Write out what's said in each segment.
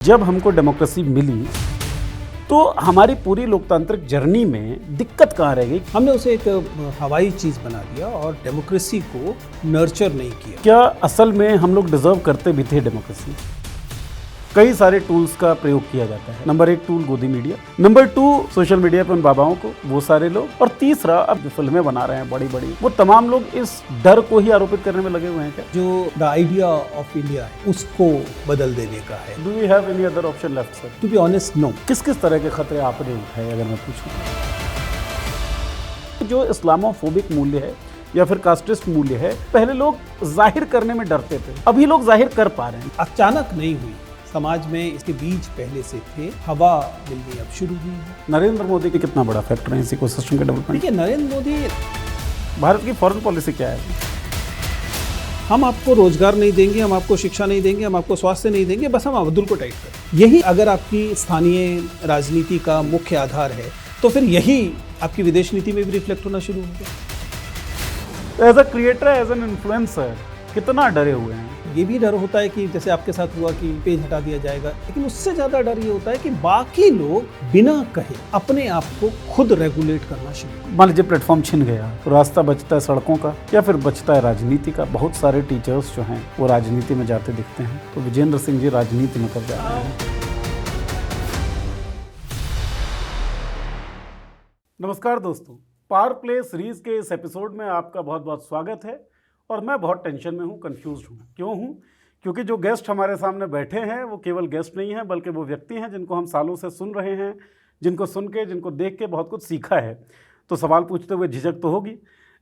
जब हमको डेमोक्रेसी मिली तो हमारी पूरी लोकतांत्रिक जर्नी में दिक्कत कहाँ रह गई? हमने उसे एक हवाई चीज़ बना दिया और डेमोक्रेसी को नर्चर नहीं किया। क्या असल में हम लोग डिजर्व करते भी थे डेमोक्रेसी? कई सारे टूल्स का प्रयोग किया जाता है। नंबर 1 टूल गोदी मीडिया, नंबर 2 सोशल मीडिया पर उन बाबाओं को, वो सारे लोग, और तीसरा अब जो फिल्में बना रहे हैं बड़ी बड़ी, वो तमाम लोग इस डर को ही आरोपित करने में लगे हुए हैं क्या जो द आइडिया ऑफ इंडिया है उसको बदल देने का है। Do we have any other option left sir? To be honest no. किस किस तरह के खतरे आपने उठाए अगर मैं पूछूं? जो इस्लामोफोबिक मूल्य है या फिर कास्टिस्ट मूल्य है, पहले लोग जाहिर करने में डरते थे, अभी लोग जाहिर कर पा रहे हैं। अचानक नहीं हुई, समाज में इसके बीज पहले से थे, हवा मिलनी अब शुरू हुई है। नरेंद्र मोदी के कितना बड़ा फैक्टर है इस इकोसिस्टम के डेवलपमेंट? देखिए, नरेंद्र मोदी, भारत की फॉरेन पॉलिसी क्या है? हम आपको रोजगार नहीं देंगे, हम आपको शिक्षा नहीं देंगे, हम आपको स्वास्थ्य नहीं देंगे, बस हम अब्दुल को टाइट करें। यही अगर आपकी स्थानीय राजनीति का मुख्य आधार है तो फिर यही आपकी विदेश नीति में भी रिफ्लेक्ट होना शुरू हो गया। As a creator, as an influencer कितना डरे हुए हैं? ये भी डर होता है कि जैसे आपके साथ हुआ कि पेज हटा दिया जाएगा, लेकिन उससे ज़्यादा डर ये होता है कि बाकी लोग बिना कहे अपने आप को खुद रेगुलेट करना शुरू। मान लीजिए प्लेटफॉर्म छिन गया तो रास्ता बचता है सड़कों का या फिर बचता है राजनीति का। बहुत सारे टीचर्स जो हैं वो राजनीति में जाते दिखते हैं, तो विजेंद्र सिंह जी राजनीति में कब जा रहे हैं? नमस्कार दोस्तों, पावर प्ले सीरीज के इस एपिसोड में आपका बहुत बहुत स्वागत है। और मैं बहुत टेंशन में हूँ, कंफ्यूज हूँ। क्यों हूँ? क्योंकि जो गेस्ट हमारे सामने बैठे हैं वो केवल गेस्ट नहीं हैं, बल्कि वो व्यक्ति हैं जिनको हम सालों से सुन रहे हैं, जिनको सुन के, जिनको देख के बहुत कुछ सीखा है। तो सवाल पूछते हुए झिझक तो होगी,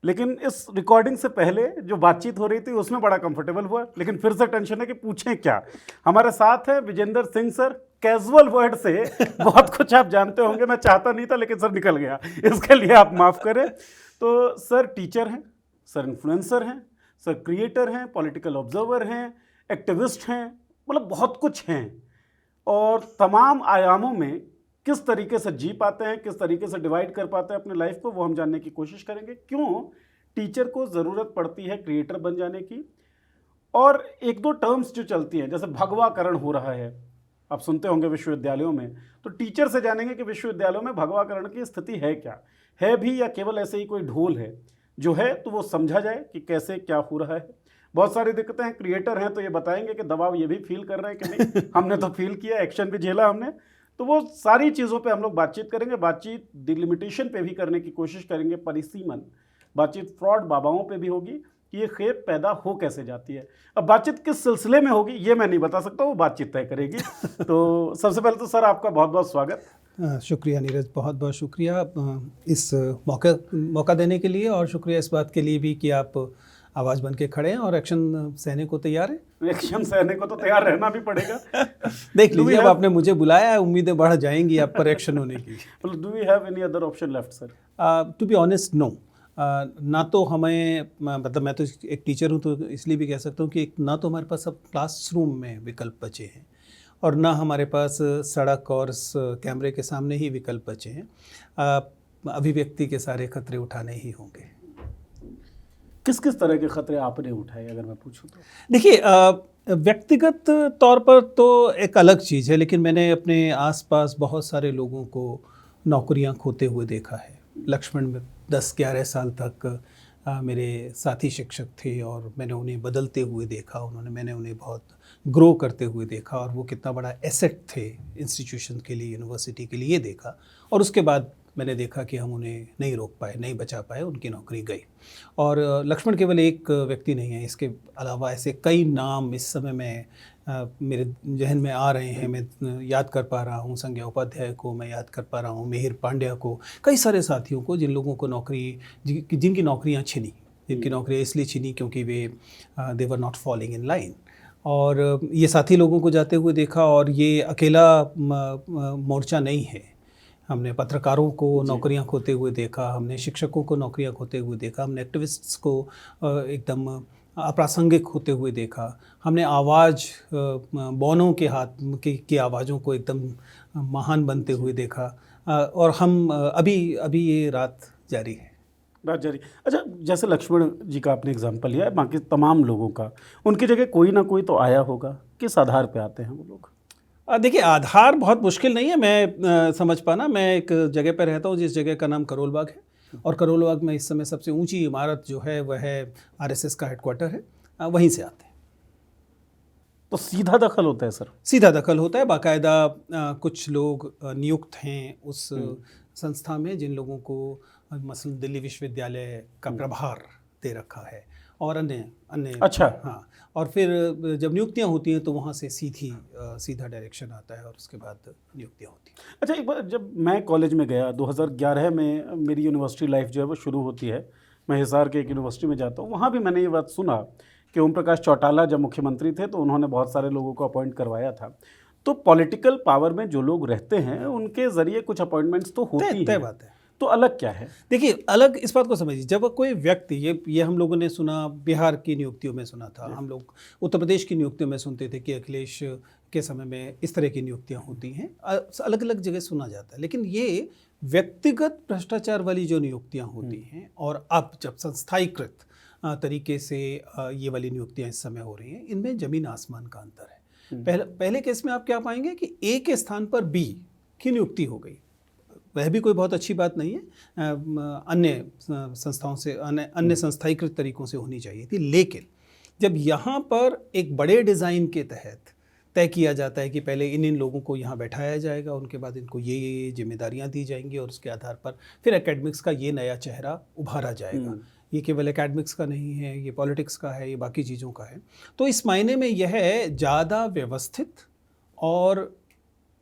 लेकिन इस रिकॉर्डिंग से पहले जो बातचीत हो रही थी उसमें बड़ा कंफर्टेबल हुआ, लेकिन फिर से टेंशन है कि पूछें क्या। हमारे साथ हैं Vijender Singh sir. Casual word से बहुत कुछ आप जानते होंगे, मैं चाहता नहीं था लेकिन सर निकल गया, इसके लिए आप माफ़ करें। तो सर टीचर हैं, सर इन्फ्लुएंसर हैं, सर क्रिएटर हैं, पॉलिटिकल ऑब्जर्वर हैं, एक्टिविस्ट हैं, मतलब बहुत कुछ हैं। और तमाम आयामों में किस तरीके से जी पाते हैं, किस तरीके से डिवाइड कर पाते हैं अपने लाइफ को, वो हम जानने की कोशिश करेंगे। क्यों टीचर को ज़रूरत पड़ती है क्रिएटर बन जाने की। और एक दो टर्म्स जो चलती हैं, जैसे भगवाकरण हो रहा है, आप सुनते होंगे विश्वविद्यालयों में, तो टीचर से जानेंगे कि विश्वविद्यालयों में भगवाकरण की स्थिति है क्या, है भी, या केवल ऐसे ही कोई ढोल है। जो है तो वो समझा जाए कि कैसे क्या हो रहा है। बहुत सारी दिक्कतें हैं। क्रिएटर हैं तो ये बताएंगे कि दबाव ये भी फील कर रहे हैं कि नहीं, हमने तो फील किया, एक्शन भी झेला हमने। तो वो सारी चीज़ों पे हम लोग बातचीत करेंगे। बातचीत डिलिमिटेशन पे भी करने की कोशिश करेंगे, परिसीमन। बातचीत फ्रॉड बाबाओं पे भी होगी कि ये खेप पैदा हो कैसे जाती है। अब बातचीत किस सिलसिले में होगी ये मैं नहीं बता सकता, वो बातचीत तय करेगी। तो सबसे पहले तो सर आपका बहुत बहुत स्वागत। शुक्रिया नीरज, बहुत बहुत शुक्रिया इस मौका देने के लिए, और शुक्रिया इस बात के लिए भी कि आप आवाज़ बन के खड़े हैं और एक्शन सहने को तैयार हैं। एक्शन सहने को तो तैयार रहना भी पड़ेगा। देख लीजिए, अब आपने मुझे बुलाया है, उम्मीदें बढ़ जाएंगी आप पर एक्शन होने की। Do we have any other option left sir? To be honest no. ना तो हमें, मतलब मैं तो एक टीचर हूँ तो इसलिए भी कह सकता हूँ कि ना तो हमारे पास अब क्लासरूम में विकल्प बचे हैं, और ना हमारे पास सड़क और कैमरे के सामने ही विकल्प बचे हैं। अभिव्यक्ति के सारे खतरे उठाने ही होंगे। किस किस तरह के खतरे आपने उठाए अगर मैं पूछूं तो? देखिए, व्यक्तिगत तौर पर तो एक अलग चीज़ है, लेकिन मैंने अपने आसपास बहुत सारे लोगों को नौकरियां खोते हुए देखा है। लक्ष्मण में 10-11 साल तक मेरे साथी शिक्षक थे और मैंने उन्हें बदलते हुए देखा, मैंने उन्हें बहुत ग्रो करते हुए देखा, और वो कितना बड़ा एसेट थे इंस्टीट्यूशन के लिए, यूनिवर्सिटी के लिए देखा। और उसके बाद मैंने देखा कि हम उन्हें नहीं रोक पाए, नहीं बचा पाए, उनकी नौकरी गई। और लक्ष्मण केवल एक व्यक्ति नहीं है, इसके अलावा ऐसे कई नाम इस समय में मेरे जहन में आ रहे हैं। मैं याद कर पा रहा हूँ संज्ञा उपाध्याय को, मैं याद कर पा रहा हूँ मिहिर पांड्या को, कई सारे साथियों को जिन लोगों को जिनकी नौकरियाँ छिनी, जिनकी नौकरियाँ इसलिए छिनी क्योंकि वे they were not following in line. और ये साथी लोगों को जाते हुए देखा, और ये अकेला मोर्चा नहीं है। हमने पत्रकारों को नौकरियां खोते हुए देखा, हमने शिक्षकों को नौकरियां खोते हुए देखा, हमने एक्टिविस्ट्स को एकदम अप्रासंगिक होते हुए देखा, हमने आवाज़ बौनों के हाथ की आवाज़ों को एकदम महान बनते हुए देखा, और हम अभी ये रात जारी है। बात जारी। अच्छा, जैसे लक्ष्मण जी का आपने एग्जांपल लिया है, बाकी तमाम लोगों का, उनकी जगह कोई ना कोई तो आया होगा। किस आधार पे आते हैं वो लोग? देखिए, आधार बहुत मुश्किल नहीं है, मैं समझ पाना। मैं एक जगह पर रहता हूँ जिस जगह का नाम करोल बाग है, और करोल बाग में इस समय सबसे ऊंची इमारत जो है वह है आरएसएस का हेडक्वार्टर है, वहीं से आते हैं। तो सीधा दखल होता है सर? सीधा दखल होता है, बाकायदा कुछ लोग नियुक्त हैं उस संस्था में, जिन लोगों को मसलन दिल्ली विश्वविद्यालय का प्रभार दे रखा है, और अन्य अन्य अच्छा। हाँ, और फिर जब नियुक्तियां होती हैं तो वहाँ से सीधा डायरेक्शन आता है, और उसके बाद नियुक्तियां होती हैं। अच्छा, एक बार जब मैं कॉलेज में गया 2011 में, मेरी यूनिवर्सिटी लाइफ जो है वो शुरू होती है, मैं हिसार के एक यूनिवर्सिटी में जाता हूँ। वहाँ भी मैंने ये बात सुना कि ओम प्रकाश चौटाला जब मुख्यमंत्री थे तो उन्होंने बहुत सारे लोगों को अपॉइंट करवाया था। तो पॉलिटिकल पावर में जो लोग रहते हैं उनके ज़रिए कुछ अपॉइंटमेंट्स तो होती तय हैं, बात है। तो अलग क्या है? देखिए, अलग इस बात को समझिए, जब कोई व्यक्ति, ये हम लोगों ने सुना, बिहार की नियुक्तियों में सुना था, हम लोग उत्तर प्रदेश की नियुक्तियों में सुनते थे कि अखिलेश के समय में इस तरह की नियुक्तियां होती हैं, अलग अलग जगह सुना जाता है। लेकिन ये व्यक्तिगत भ्रष्टाचार वाली जो नियुक्तियां होती हैं, और अब जब संस्थाईकृत तरीके से ये वाली नियुक्तियां इस समय हो रही हैं, इनमें जमीन आसमान का अंतर है। पहले केस में आप क्या पाएंगे कि ए के स्थान पर बी की नियुक्ति हो गई, वह भी कोई बहुत अच्छी बात नहीं है, अन्य संस्थाओं से, अन्य संस्थाईकृत तरीकों से होनी चाहिए थी। लेकिन जब यहाँ पर एक बड़े डिज़ाइन के तहत तय किया जाता है कि पहले इन लोगों को यहाँ बैठाया जाएगा, उनके बाद इनको ये जिम्मेदारियाँ दी जाएंगी, और उसके आधार पर फिर एकेडमिक्स का ये नया चेहरा उभारा जाएगा। ये केवल एकेडमिक्स का नहीं है, ये पॉलिटिक्स का है, ये बाकी चीज़ों का है। तो इस मायने में यह ज़्यादा व्यवस्थित और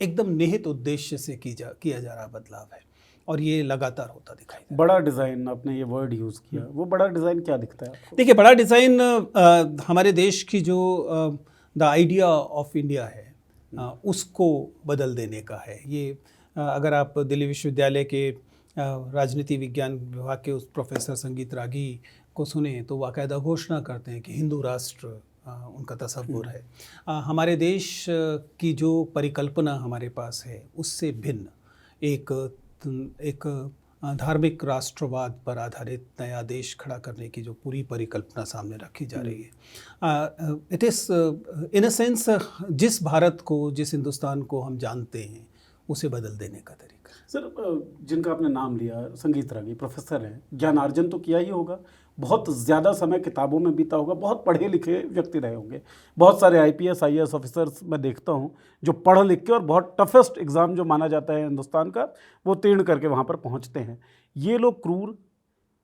एकदम निहित उद्देश्य से किया जा रहा बदलाव है, और ये लगातार होता दिखाई दे। बड़ा डिज़ाइन, आपने ये वर्ड यूज़ किया, वो बड़ा डिज़ाइन क्या दिखता है आपको? देखिए, बड़ा डिज़ाइन हमारे देश की जो द आइडिया ऑफ इंडिया है, उसको बदल देने का है। ये अगर आप दिल्ली विश्वविद्यालय के राजनीति विज्ञान विभाग के उस प्रोफेसर संगीत रागी को सुने तो बाकायदा घोषणा करते हैं कि हिंदू राष्ट्र उनका तसव्वुर है। हमारे देश की जो परिकल्पना हमारे पास है उससे भिन्न एक धार्मिक राष्ट्रवाद पर आधारित नया देश खड़ा करने की जो पूरी परिकल्पना सामने रखी जा रही है, it is in a sense जिस भारत को, जिस हिंदुस्तान को हम जानते हैं उसे बदल देने का तरीका। सर, जिनका आपने नाम लिया, संगीत रागी प्रोफेसर हैं, ज्ञानार्जन तो किया ही होगा, बहुत ज़्यादा समय किताबों में बीता होगा, बहुत पढ़े लिखे व्यक्ति रहे होंगे। बहुत सारे आईपीएस आईएएस ऑफिसर्स मैं देखता हूँ जो पढ़ लिख के और बहुत टफेस्ट एग्ज़ाम जो माना जाता है हिंदुस्तान का, वो उत्तीर्ण करके वहाँ पर पहुँचते हैं। ये लोग क्रूर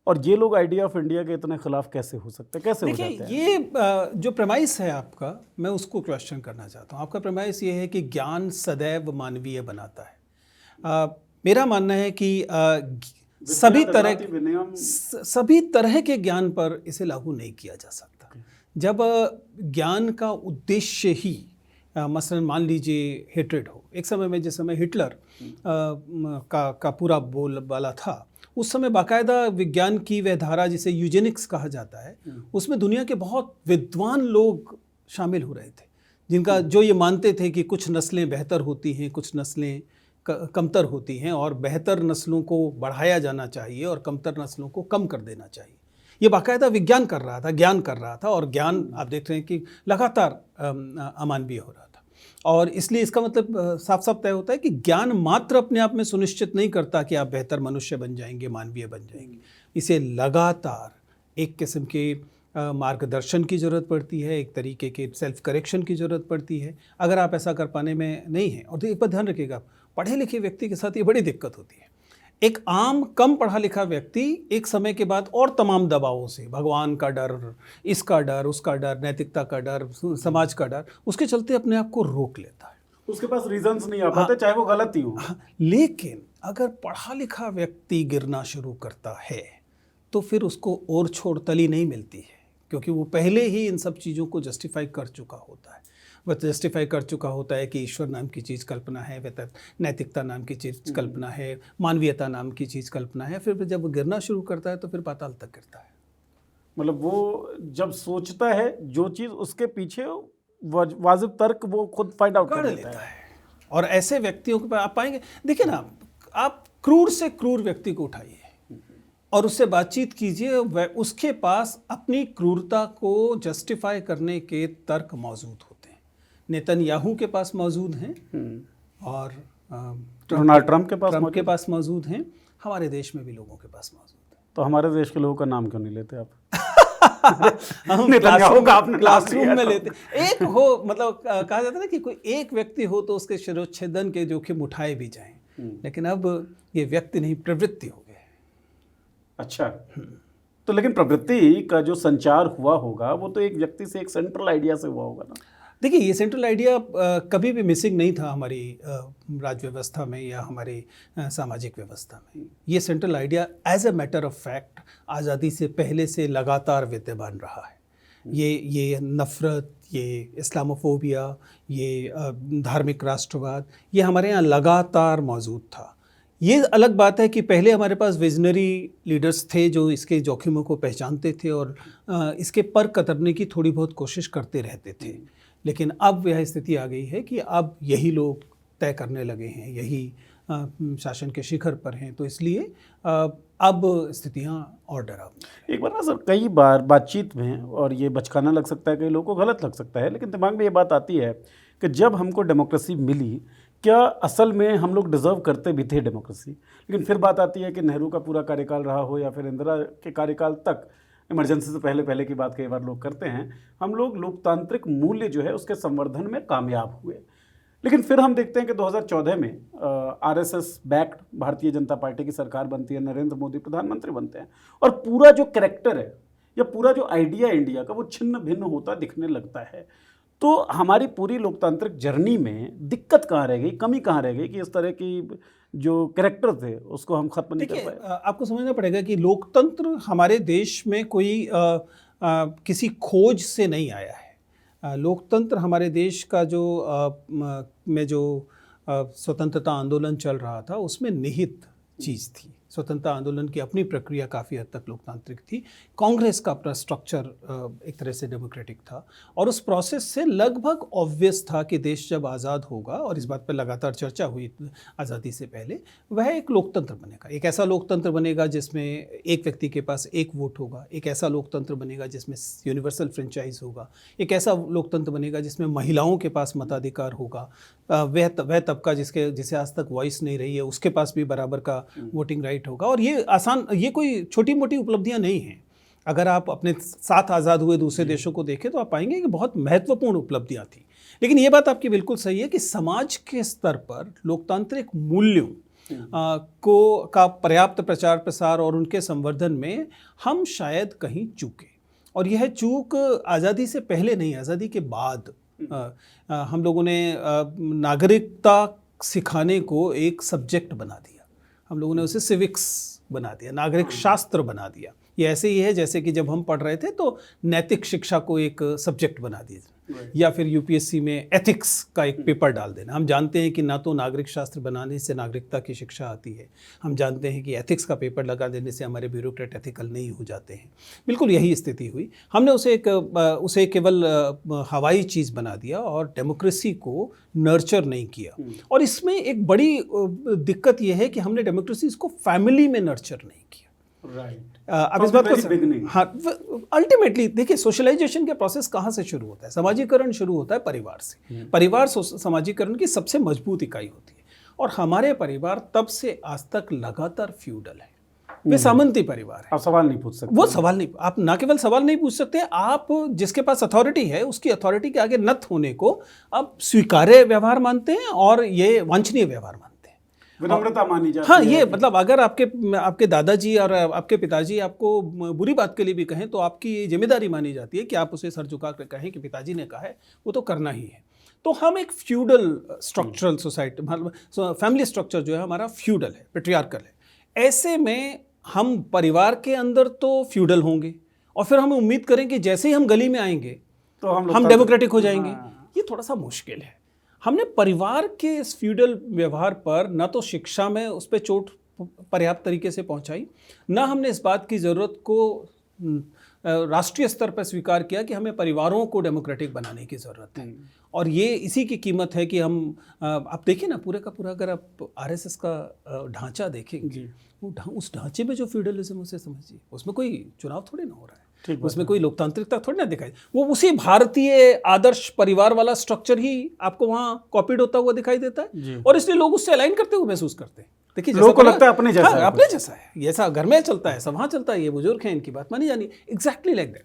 और ये लोग आइडिया ऑफ इंडिया के इतने खिलाफ कैसे हो सकते हैं, कैसे हो जाते हैं? ये जो प्रेमाइस है आपका, मैं उसको क्वेश्चन करना चाहता हूँ। आपका प्रेमाइस ये है कि ज्ञान सदैव मानवीय बनाता है। मेरा मानना है कि सभी तरह के ज्ञान पर इसे लागू नहीं किया जा सकता। जब ज्ञान का उद्देश्य ही मसलन मान लीजिए हेट्रेड हो, एक समय में जिस समय हिटलर का पूरा बोलबाला था, उस समय बाकायदा विज्ञान की वह धारा जिसे यूजेनिक्स कहा जाता है, उसमें दुनिया के बहुत विद्वान लोग शामिल हो रहे थे, जिनका जो ये मानते थे कि कुछ नस्लें बेहतर होती हैं, कुछ नस्लें कमतर होती हैं, और बेहतर नस्लों को बढ़ाया जाना चाहिए और कमतर नस्लों को कम कर देना चाहिए। ये बाकायदा विज्ञान कर रहा था, ज्ञान कर रहा था, और ज्ञान आप देख रहे हैं कि लगातार अमानवीय हो रहा था। और इसलिए इसका मतलब साफ साफ तय होता है कि ज्ञान मात्र अपने आप में सुनिश्चित नहीं करता कि आप बेहतर मनुष्य बन जाएंगे, मानवीय बन जाएंगे। इसे लगातार एक किस्म के मार्गदर्शन की ज़रूरत पड़ती है, एक तरीके के सेल्फ करेक्शन की ज़रूरत पड़ती है। अगर आप ऐसा कर पाने में नहीं हैं, और एक बात ध्यान रखिएगा, पढ़े लिखे व्यक्ति के साथ ये बड़ी दिक्कत होती है। एक आम कम पढ़ा लिखा व्यक्ति एक समय के बाद और तमाम दबावों से, भगवान का डर, इसका डर, उसका डर, नैतिकता का डर, समाज का डर, उसके चलते अपने आप को रोक लेता है। उसके पास रीजंस नहीं आ पाते, चाहे वो गलत ही हो। लेकिन अगर पढ़ा लिखा व्यक्ति गिरना शुरू करता है तो फिर उसको और छोड़ तली नहीं मिलती है, क्योंकि वो पहले ही इन सब चीज़ों को जस्टिफाई कर चुका होता है। वह जस्टिफाई कर चुका होता है कि ईश्वर नाम की चीज़ कल्पना है, वह नैतिकता नाम की चीज़ कल्पना है, मानवीयता नाम की चीज़ कल्पना है। फिर जब वो गिरना शुरू करता है तो फिर पाताल तक गिरता है। मतलब वो जब सोचता है जो चीज़, उसके पीछे वाजिब तर्क वो खुद फाइंड आउट कर लेता है। और ऐसे व्यक्तियों को आप पाएंगे, देखिए ना, आप क्रूर से क्रूर व्यक्ति को उठाइए और उससे बातचीत कीजिए, वह उसके पास अपनी क्रूरता को जस्टिफाई करने के तर्क मौजूद होते हैं। नेतन्याहू के पास मौजूद हैं और डोनाल्ड ट्रंप के पास मौजूद हैं, हमारे देश में भी लोगों के पास मौजूद है। तो हमारे देश के लोगों का नाम क्यों नहीं लेते आप? हम क्लासरूम में लेते एक हो, मतलब कहा जाता है ना कि कोई एक व्यक्ति हो तो उसके शिरोच्छेदन के जोखिम उठाए भी जाएं, लेकिन अब ये व्यक्ति नहीं प्रवृत्ति हो गए। अच्छा, तो लेकिन प्रवृत्ति का जो संचार हुआ होगा वो तो एक व्यक्ति से, एक सेंट्रल आइडिया से हुआ होगा ना। देखिए, ये सेंट्रल आइडिया कभी भी मिसिंग नहीं था हमारी राज्य व्यवस्था में या हमारी सामाजिक व्यवस्था में। ये central idea as a matter of fact आज़ादी से पहले से लगातार विद्यमान रहा है। ये नफ़रत, ये इस्लामोफोबिया, ये धार्मिक राष्ट्रवाद, ये हमारे यहाँ लगातार मौजूद था। ये अलग बात है कि पहले हमारे पास विजनरी लीडर्स थे जो इसके जोखिमों को पहचानते थे और इसके पर कतरने की थोड़ी बहुत कोशिश करते रहते थे, लेकिन अब यह स्थिति आ गई है कि अब यही लोग तय करने लगे हैं, यही शासन के शिखर पर हैं, तो इसलिए अब स्थितियां और डरावनी। एक बार ना सर, कई बार बातचीत में, और ये बचकाना लग सकता है, कई लोगों को गलत लग सकता है, लेकिन दिमाग में ये बात आती है कि जब हमको डेमोक्रेसी मिली, क्या असल में हम लोग डिज़र्व करते भी थे डेमोक्रेसी? लेकिन फिर बात आती है कि नेहरू का पूरा कार्यकाल रहा हो या फिर इंदिरा के कार्यकाल तक, इमरजेंसी से पहले की बात कई बार लोग करते हैं, हम लोग लोकतांत्रिक मूल्य जो है उसके संवर्धन में कामयाब हुए। लेकिन फिर हम देखते हैं कि 2014 में RSS backed Bharatiya Janata party की सरकार बनती है, नरेंद्र मोदी प्रधानमंत्री बनते हैं, और पूरा जो कैरेक्टर है या पूरा जो आइडिया इंडिया का वो छिन्न भिन्न होता दिखने लगता है। तो हमारी पूरी लोकतांत्रिक जर्नी में दिक्कत कहाँ रह गई, कमी कहाँ रह गई कि इस तरह की जो कैरेक्टर थे उसको हम खत्म नहीं कर पाए? आपको समझना पड़ेगा कि लोकतंत्र हमारे देश में कोई किसी खोज से नहीं आया है। लोकतंत्र हमारे देश का जो स्वतंत्रता आंदोलन चल रहा था उसमें निहित चीज़ थी। स्वतंत्रता आंदोलन की अपनी प्रक्रिया काफ़ी हद तक लोकतांत्रिक थी। कांग्रेस का अपना स्ट्रक्चर एक तरह से डेमोक्रेटिक था, और उस प्रोसेस से लगभग ऑब्वियस था कि देश जब आज़ाद होगा, और इस बात पर लगातार चर्चा हुई आज़ादी से पहले, वह एक लोकतंत्र बनेगा। एक ऐसा लोकतंत्र बनेगा जिसमें एक व्यक्ति के पास एक वोट होगा, एक ऐसा लोकतंत्र बनेगा जिसमें यूनिवर्सल फ्रेंचाइज होगा, एक ऐसा लोकतंत्र बनेगा जिसमें महिलाओं के पास मताधिकार होगा, वह तबका जिसे आज तक वॉइस नहीं रही है उसके पास भी बराबर का वोटिंग राइट होगा। और ये कोई छोटी मोटी उपलब्धियां नहीं हैं। अगर आप अपने साथ आज़ाद हुए दूसरे देशों को देखें तो आप पाएंगे कि बहुत महत्वपूर्ण उपलब्धियां थी। लेकिन ये बात आपकी बिल्कुल सही है कि समाज के स्तर पर लोकतांत्रिक मूल्यों का पर्याप्त प्रचार प्रसार और उनके संवर्धन में हम शायद कहीं चूके, और यह चूक आज़ादी से पहले नहीं, आज़ादी के बाद हम लोगों ने नागरिकता सिखाने को एक सब्जेक्ट बना दिया। हम लोगों ने उसे सिविक्स बना दिया, नागरिक शास्त्र बना दिया। ये ऐसे ही है जैसे कि जब हम पढ़ रहे थे तो नैतिक शिक्षा को एक सब्जेक्ट बना दिया, या फिर यूपीएससी में एथिक्स का एक पेपर डाल देना। हम जानते हैं कि ना तो नागरिक शास्त्र बनाने से नागरिकता की शिक्षा आती है, हम जानते हैं कि एथिक्स का पेपर लगा देने से हमारे ब्यूरोक्रेट एथिकल नहीं हो जाते हैं। बिल्कुल यही स्थिति हुई। हमने उसे केवल हवाई चीज़ बना दिया और डेमोक्रेसी को नर्चर नहीं किया। और इसमें एक बड़ी दिक्कत यह है कि हमने डेमोक्रेसी को फैमिली में नर्चर नहीं किया। अब इस बात को, हाँ, अल्टीमेटली देखिए, सोशलाइजेशन के प्रोसेस कहाँ से शुरू होता है? समाजीकरण शुरू होता है परिवार से। परिवार समाजीकरण की सबसे मजबूत इकाई होती है, और हमारे परिवार तब से आज तक लगातार फ्यूडल है। वे सामंती परिवार है। आप सवाल नहीं पूछ सकते। वो सवाल नहीं, आप ना केवल सवाल नहीं पूछ सकते, आप जिसके पास अथॉरिटी है उसकी अथॉरिटी के आगे नत होने को आप स्वीकार्य व्यवहार मानते हैं और ये वांछनीय व्यवहार मानते हैं, विनम्रता मानी जाती है। हाँ, है। ये मतलब अगर आपके दादाजी और आपके पिताजी आपको बुरी बात के लिए भी कहें तो आपकी जिम्मेदारी मानी जाती है कि आप उसे सर झुका कर कहें कि पिताजी ने कहा है, वो तो करना ही है। तो हम एक फ्यूडल स्ट्रक्चरल सोसाइटी, मतलब फैमिली स्ट्रक्चर जो है हमारा फ्यूडल है, पेट्रियार्कल है। ऐसे में हम परिवार के अंदर तो फ्यूडल होंगे, और फिर हम उम्मीद करें कि जैसे ही हम गली में आएंगे तो हम डेमोक्रेटिक हो जाएंगे। ये थोड़ा सा मुश्किल है। हमने परिवार के इस फ्यूडल व्यवहार पर न तो शिक्षा में उस पर चोट पर्याप्त तरीके से पहुंचाई, ना हमने इस बात की ज़रूरत को राष्ट्रीय स्तर पर स्वीकार किया कि हमें परिवारों को डेमोक्रेटिक बनाने की ज़रूरत है। और ये इसी की कीमत है कि हम, आप देखिए ना, पूरे का पूरा अगर आप आरएसएस का ढांचा देखेंगे, उस ढांचे में जो फ्यूडलिज्म, उसे समझिए, उसमें कोई चुनाव थोड़ी ना हो रहा है। ठीक बात उसमें कोई लोकतांत्रिकता थोड़ी ना दिखाई, वो उसी भारतीय आदर्श परिवार वाला स्ट्रक्चर ही आपको वहाँ कॉपीड होता हुआ दिखाई देता जी। है, और इसलिए लोग उससे अलाइन करते हुए महसूस करते हैं। देखिए लोगों को लगता है अपने जैसा है अपने जैसा है, ऐसा घर में चलता है, सब वहाँ चलता है, ये बुजुर्ग हैं, इनकी बात मानी जानी, exactly like that.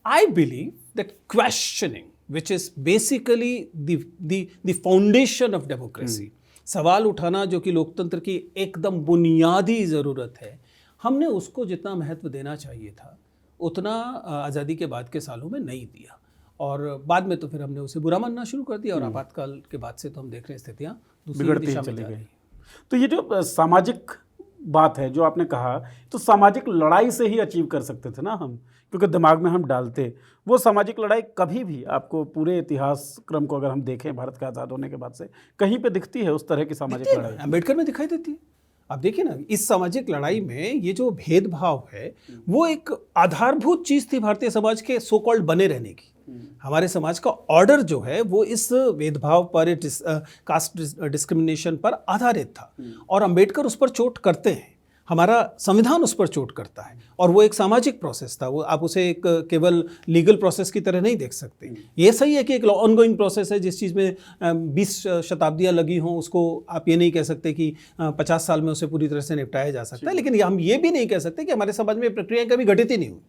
I believe that questioning which is basically the foundation of democracy, सवाल उठाना जो कि लोकतंत्र की एकदम बुनियादी ज़रूरत है, हमने उसको जितना महत्व देना चाहिए था उतना आज़ादी के बाद के सालों में नहीं दिया, और बाद में तो फिर हमने उसे बुरा मानना शुरू कर दिया, और आपातकाल के बाद से तो हम देख रहे हैं स्थितियाँ दूसरी बिगड़ती दिशा ही में चली जा रही गई। हैं। तो ये जो सामाजिक बात है जो आपने कहा, तो सामाजिक लड़ाई से ही अचीव कर सकते थे ना हम, क्योंकि दिमाग में हम डालते वो सामाजिक लड़ाई कभी भी आपको पूरे इतिहास क्रम को अगर हम देखें भारत के आज़ाद होने के बाद से कहीं पे दिखती है उस तरह की सामाजिक लड़ाई? अम्बेडकर में दिखाई देती है। आप देखिए ना, इस सामाजिक लड़ाई में ये जो भेदभाव है वो एक आधारभूत चीज थी भारतीय समाज के सो कॉल्ड बने रहने की। हमारे समाज का ऑर्डर जो है वो इस भेदभाव पर, कास्ट डिस्क्रिमिनेशन पर आधारित था, और अंबेडकर उस पर चोट करते हैं, हमारा संविधान उस पर चोट करता है, और वो एक सामाजिक प्रोसेस था, वो आप उसे एक केवल लीगल प्रोसेस की तरह नहीं देख सकते। ये सही है कि एक ऑनगोइंग प्रोसेस है, जिस चीज़ में 20 शताब्दियाँ लगी हों, उसको आप ये नहीं कह सकते कि 50 साल में उसे पूरी तरह से निपटाया जा सकता है, लेकिन हम ये भी नहीं कह सकते कि हमारे समाज में प्रक्रियाएं कभी घटित ही नहीं हुई।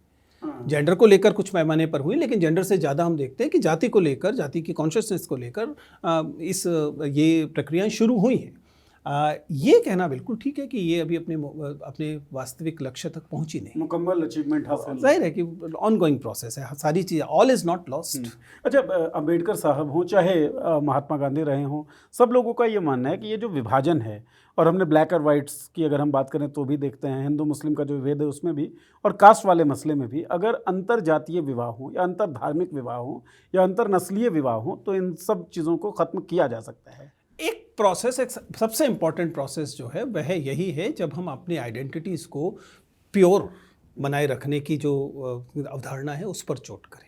जेंडर को लेकर कुछ पैमाने पर हुई, लेकिन जेंडर से ज़्यादा हम देखते हैं कि जाति को लेकर, जाति की कॉन्शियसनेस को लेकर ये प्रक्रियाएं शुरू हुई हैं। ये कहना बिल्कुल ठीक है कि ये अभी अपने वास्तविक लक्ष्य तक पहुंची नहीं, मुकम्मल अचीवमेंट हासिल जाहिर है कि ऑनगोइंग प्रोसेस है, सारी चीज़, ऑल इज़ नॉट लॉस्ट। अच्छा, अंबेडकर साहब हों चाहे महात्मा गांधी रहे हों, सब लोगों का ये मानना है कि ये जो विभाजन है, और हमने ब्लैक और वाइट्स की अगर हम बात करें तो भी देखते हैं, हिंदू मुस्लिम का जो विभेद है उसमें भी, और कास्ट वाले मसले में भी, अगर अंतर जातीय विवाह हो या अंतर धार्मिक विवाह हो या अंतर नस्लीय विवाह हो, तो इन सब चीज़ों को ख़त्म किया जा सकता है। एक प्रोसेस, एक सबसे इम्पॉर्टेंट प्रोसेस जो है वह यही है, जब हम अपनी आइडेंटिटीज़ को प्योर बनाए रखने की जो अवधारणा है उस पर चोट करें,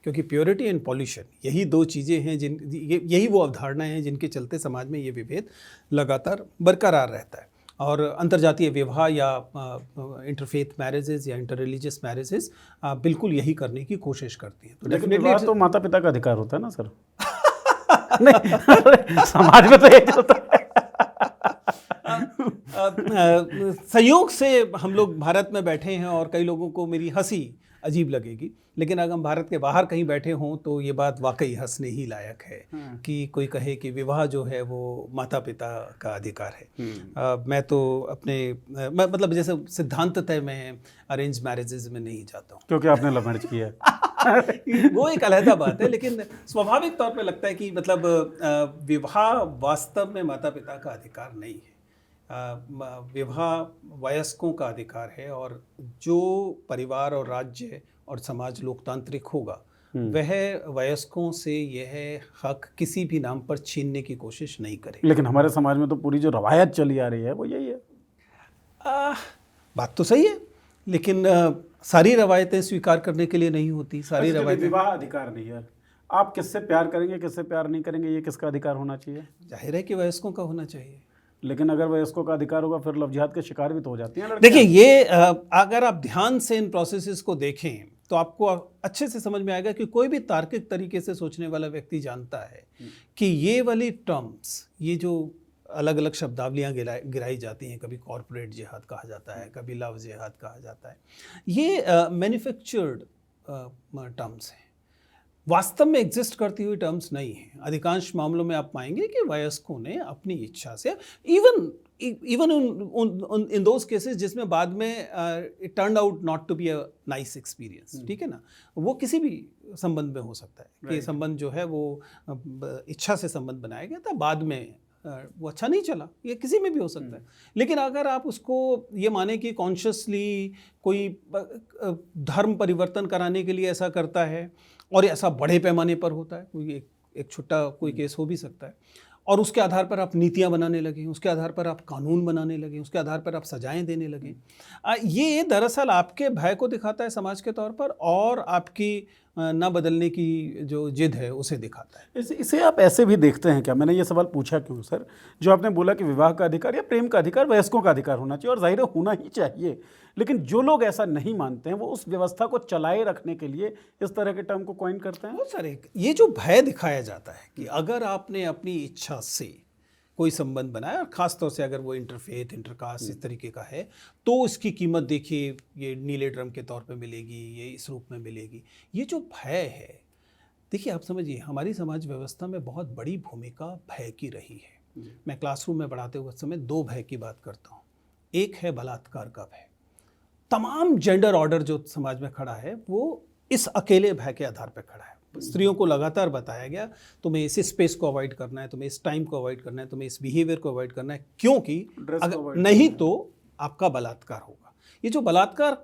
क्योंकि प्योरिटी एंड पॉल्यूशन यही दो चीज़ें हैं यही वो अवधारणाएं हैं जिनके चलते समाज में ये विभेद लगातार बरकरार रहता है। और अंतर्जातीय विवाह या इंटरफेथ मैरिजेस या इंटर रिलीजियस मैरिजेस बिल्कुल यही करने की कोशिश करती हैं। तो लेकिन विवाह तो माता पिता का अधिकार होता है ना सर? नहीं, समाज में तो ये चलता है। संयोग से हम लोग भारत में बैठे हैं और कई लोगों को मेरी हंसी अजीब लगेगी, लेकिन अगर हम भारत के बाहर कहीं बैठे हों तो ये बात वाकई हंसने ही लायक है कि कोई कहे कि विवाह जो है वो माता पिता का अधिकार है। मैं तो मतलब जैसे सिद्धांततः मैं अरेंज मैरिजेज में नहीं जाता हूँ, क्योंकि आपने लव मैरिज किया है। वो एक अलहदा बात है, लेकिन स्वाभाविक तौर पे लगता है कि मतलब विवाह वास्तव में माता पिता का अधिकार नहीं है। विवाह वयस्कों का अधिकार है, और जो परिवार और राज्य और समाज लोकतांत्रिक होगा वह वयस्कों से यह हक किसी भी नाम पर छीनने की कोशिश नहीं करेगा। लेकिन हमारे समाज में तो पूरी जो रवायत चली आ रही है वो यही है। बात तो सही है, लेकिन सारी रवायतें स्वीकार करने के लिए नहीं होती। सारी रवायतें, विवाह अधिकार नहीं है। आप किससे प्यार करेंगे, किससे प्यार नहीं करेंगे, ये किसका अधिकार होना चाहिए? जाहिर है कि वयस्कों का होना चाहिए। लेकिन अगर वयस्कों का अधिकार होगा फिर लव जिहाद के शिकार भी तो हो जाती हैं। देखिए, ये अगर आप ध्यान से इन प्रोसेसेस को देखें तो आपको अच्छे से समझ में आएगा कि कोई भी तार्किक तरीके से सोचने वाला व्यक्ति जानता है कि ये वाली टर्म्स, ये जो अलग अलग शब्दावलियाँ गिराई जाती हैं, कभी कॉरपोरेट जिहाद कहा जाता है, कभी लव जिहाद कहा जाता है, ये मैन्युफैक्चर्ड टर्म्स हैं, वास्तव में एग्जिस्ट करती हुई टर्म्स नहीं हैं। अधिकांश मामलों में आप पाएंगे कि वयस्कों ने अपनी इच्छा से, इवन इन दोज केसेस जिसमें बाद में it turn out not to be a nice experience, ठीक है ना, वो किसी भी संबंध में हो सकता है कि संबंध जो है वो इच्छा से संबंध बनाया गया था, बाद में वो अच्छा नहीं चला, ये किसी में भी हो सकता है। लेकिन अगर आप उसको ये माने कि कॉन्शियसली कोई धर्म परिवर्तन कराने के लिए ऐसा करता है, और ऐसा बड़े पैमाने पर होता है, कोई एक छोटा कोई केस हो भी सकता है, और उसके आधार पर आप नीतियां बनाने लगे, उसके आधार पर आप कानून बनाने लगे, उसके आधार पर आप सजाएं देने लगे, ये दरअसल आपके भय को दिखाता है समाज के तौर पर, और आपकी ना बदलने की जो जिद है उसे दिखाता है। इसे आप ऐसे भी देखते हैं क्या? मैंने ये सवाल पूछा क्यों सर, जो आपने बोला कि विवाह का अधिकार या प्रेम का अधिकार वयस्कों का अधिकार होना चाहिए, और जाहिर है होना ही चाहिए, लेकिन जो लोग ऐसा नहीं मानते हैं वो उस व्यवस्था को चलाए रखने के लिए इस तरह के टर्म को कॉइन करते हैं। बहुत सारे ये जो भय दिखाया जाता है कि अगर आपने अपनी इच्छा से कोई संबंध बनाया, और ख़ासतौर से अगर वो इंटरफेथ इंटरकास्ट इस तरीके का है, तो इसकी कीमत देखिए ये नीले ड्रम के तौर पे मिलेगी, ये इस रूप में मिलेगी। ये जो भय है, देखिए आप समझिए हमारी समाज व्यवस्था में बहुत बड़ी भूमिका भय की रही है। मैं क्लासरूम में पढ़ाते हुए समय 2 भय की बात करता हूँ। एक है बलात्कार का भय। तमाम जेंडर ऑर्डर जो समाज में खड़ा है वो इस अकेले भय के आधार पर खड़ा है। स्त्रियों को लगातार बताया गया तुम्हें इस स्पेस को अवॉइड करना है, तुम्हें इस टाइम को अवॉइड करना है, तुम्हें इस बिहेवियर को अवॉइड करना है, क्योंकि अगर नहीं तो आपका बलात्कार होगा। ये जो बलात्कार,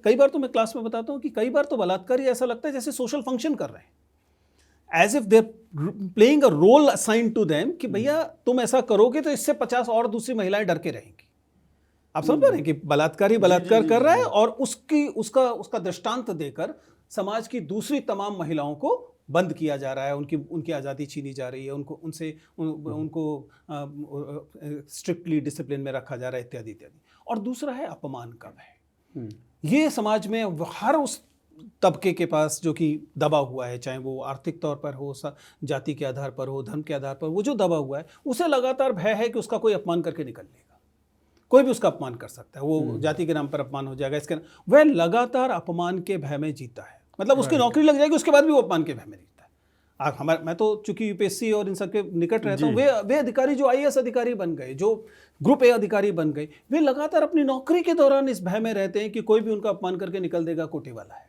कई बार तो मैं क्लास में बताता हूँ कि कई बार तो बलात्कार ही ऐसा लगता है जैसे सोशल फंक्शन कर रहे हैं, as if they're playing a role assigned to them कि भैया तुम ऐसा करोगे तो इससे 50 और दूसरी महिलाएं डर के रहेंगी। आप समझ पा रहे हैं कि बलात्कारी बलात्कार कर रहा है और उसका दृष्टांत देकर समाज की दूसरी तमाम महिलाओं को बंद किया जा रहा है, उनकी आज़ादी छीनी जा रही है, उनको स्ट्रिक्टली डिसिप्लिन में रखा जा रहा है, इत्यादि इत्यादि। और दूसरा है अपमान का भय। ये समाज में हर उस तबके के पास जो कि दबा हुआ है, चाहे वो आर्थिक तौर पर हो, जाति के आधार पर हो, धर्म के आधार पर, वो जो दबा हुआ है उसे लगातार भय है कि उसका कोई अपमान करके निकल लेगा। कोई भी उसका अपमान कर सकता है, वो जाति के नाम पर अपमान हो जाएगा, इसके वह लगातार अपमान के भय में जीता है। मतलब उसकी नौकरी लग जाएगी, उसके बाद भी वो अपमान के भय में जीता है। मैं तो चूंकि यूपीएससी और इन सब के निकट रहता हूँ, वे अधिकारी जो आईएएस अधिकारी बन गए, जो ग्रुप ए अधिकारी बन गए, वे लगातार अपनी नौकरी के दौरान इस भय में रहते हैं कि कोई भी उनका अपमान करके निकल देगा, कोटे वाला है।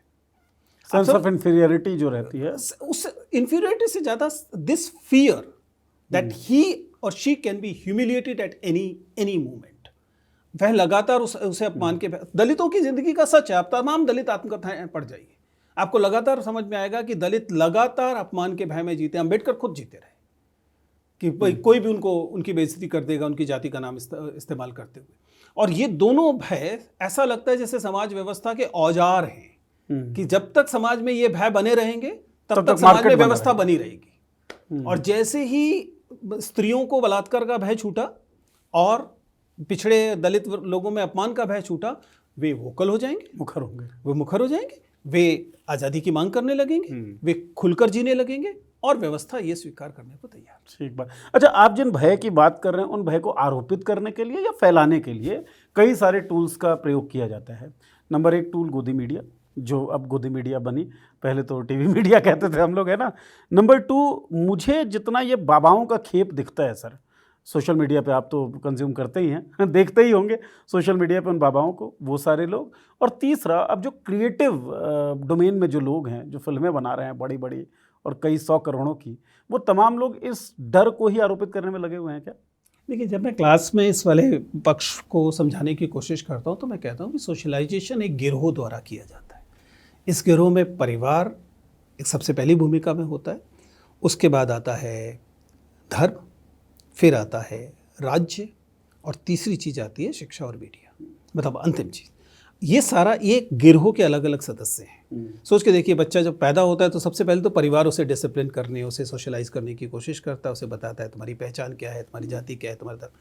सेंस ऑफ इंफीरियरिटी जो रहती है, उस इंफीरियरिटी से ज्यादा दिस फियर दैट ही और she can be humiliated at any moment. वह लगातार उसे अपमान के। दलितों की जिंदगी का सच है, आप तमाम दलित आत्मकथाएं पढ़ जाइए, आपको लगातार समझ में आएगा कि दलित लगातार अपमान के भय में जीते। अम्बेडकर खुद जीते रहे कि कोई भी उनकी बेइज्जती कर देगा, उनकी जाति का नाम इस्तेमाल करते हुए। और ये दोनों भय ऐसा लगता है जैसे समाज व्यवस्था के औजार हैं कि जब तक समाज में ये भय बने रहेंगे तब तक समाज में व्यवस्था बनी रहेगी। और जैसे ही स्त्रियों को बलात्कार का भय छूटा और पिछड़े दलित लोगों में अपमान का भय छूटा, वे वोकल हो जाएंगे, मुखर हो जाएंगे, वे आज़ादी की मांग करने लगेंगे, वे खुलकर जीने लगेंगे और व्यवस्था ये स्वीकार करने को तैयार। ठीक बात। अच्छा, आप जिन भय की बात कर रहे हैं उन भय को आरोपित करने के लिए या फैलाने के लिए कई सारे टूल्स का प्रयोग किया जाता है। नंबर 1 टूल गोदी मीडिया, जो अब गोदी मीडिया बनी, पहले तो टीवी मीडिया कहते थे हम लोग, है ना। नंबर 2, मुझे जितना ये बाबाओं का खेप दिखता है सर, सोशल मीडिया पे आप तो कंज्यूम करते ही हैं, देखते ही होंगे सोशल मीडिया पे उन बाबाओं को, वो सारे लोग। और तीसरा, अब जो क्रिएटिव डोमेन में जो लोग हैं, जो फिल्में बना रहे हैं बड़ी बड़ी और कई 100 करोड़ों की, वो तमाम लोग इस डर को ही आरोपित करने में लगे हुए हैं क्या? देखिए, जब मैं क्लास में इस वाले पक्ष को समझाने की कोशिश करता हूँ तो मैं कहता हूँ कि सोशलाइजेशन एक गिरोह द्वारा किया जाता है। इस गिरोह में परिवार एक सबसे पहली भूमिका में होता है, उसके बाद आता है धर्म, फिर आता है राज्य, और तीसरी चीज़ आती है शिक्षा और मीडिया, मतलब अंतिम चीज़। ये सारा एक गिरोह के अलग अलग सदस्य हैं। सोच के देखिए, बच्चा जब पैदा होता है तो सबसे पहले तो परिवार उसे डिसिप्लिन करने, उसे सोशलाइज करने की कोशिश करता है, उसे बताता है तुम्हारी पहचान क्या है, तुम्हारी जाति क्या है, तुम्हारा धर्म।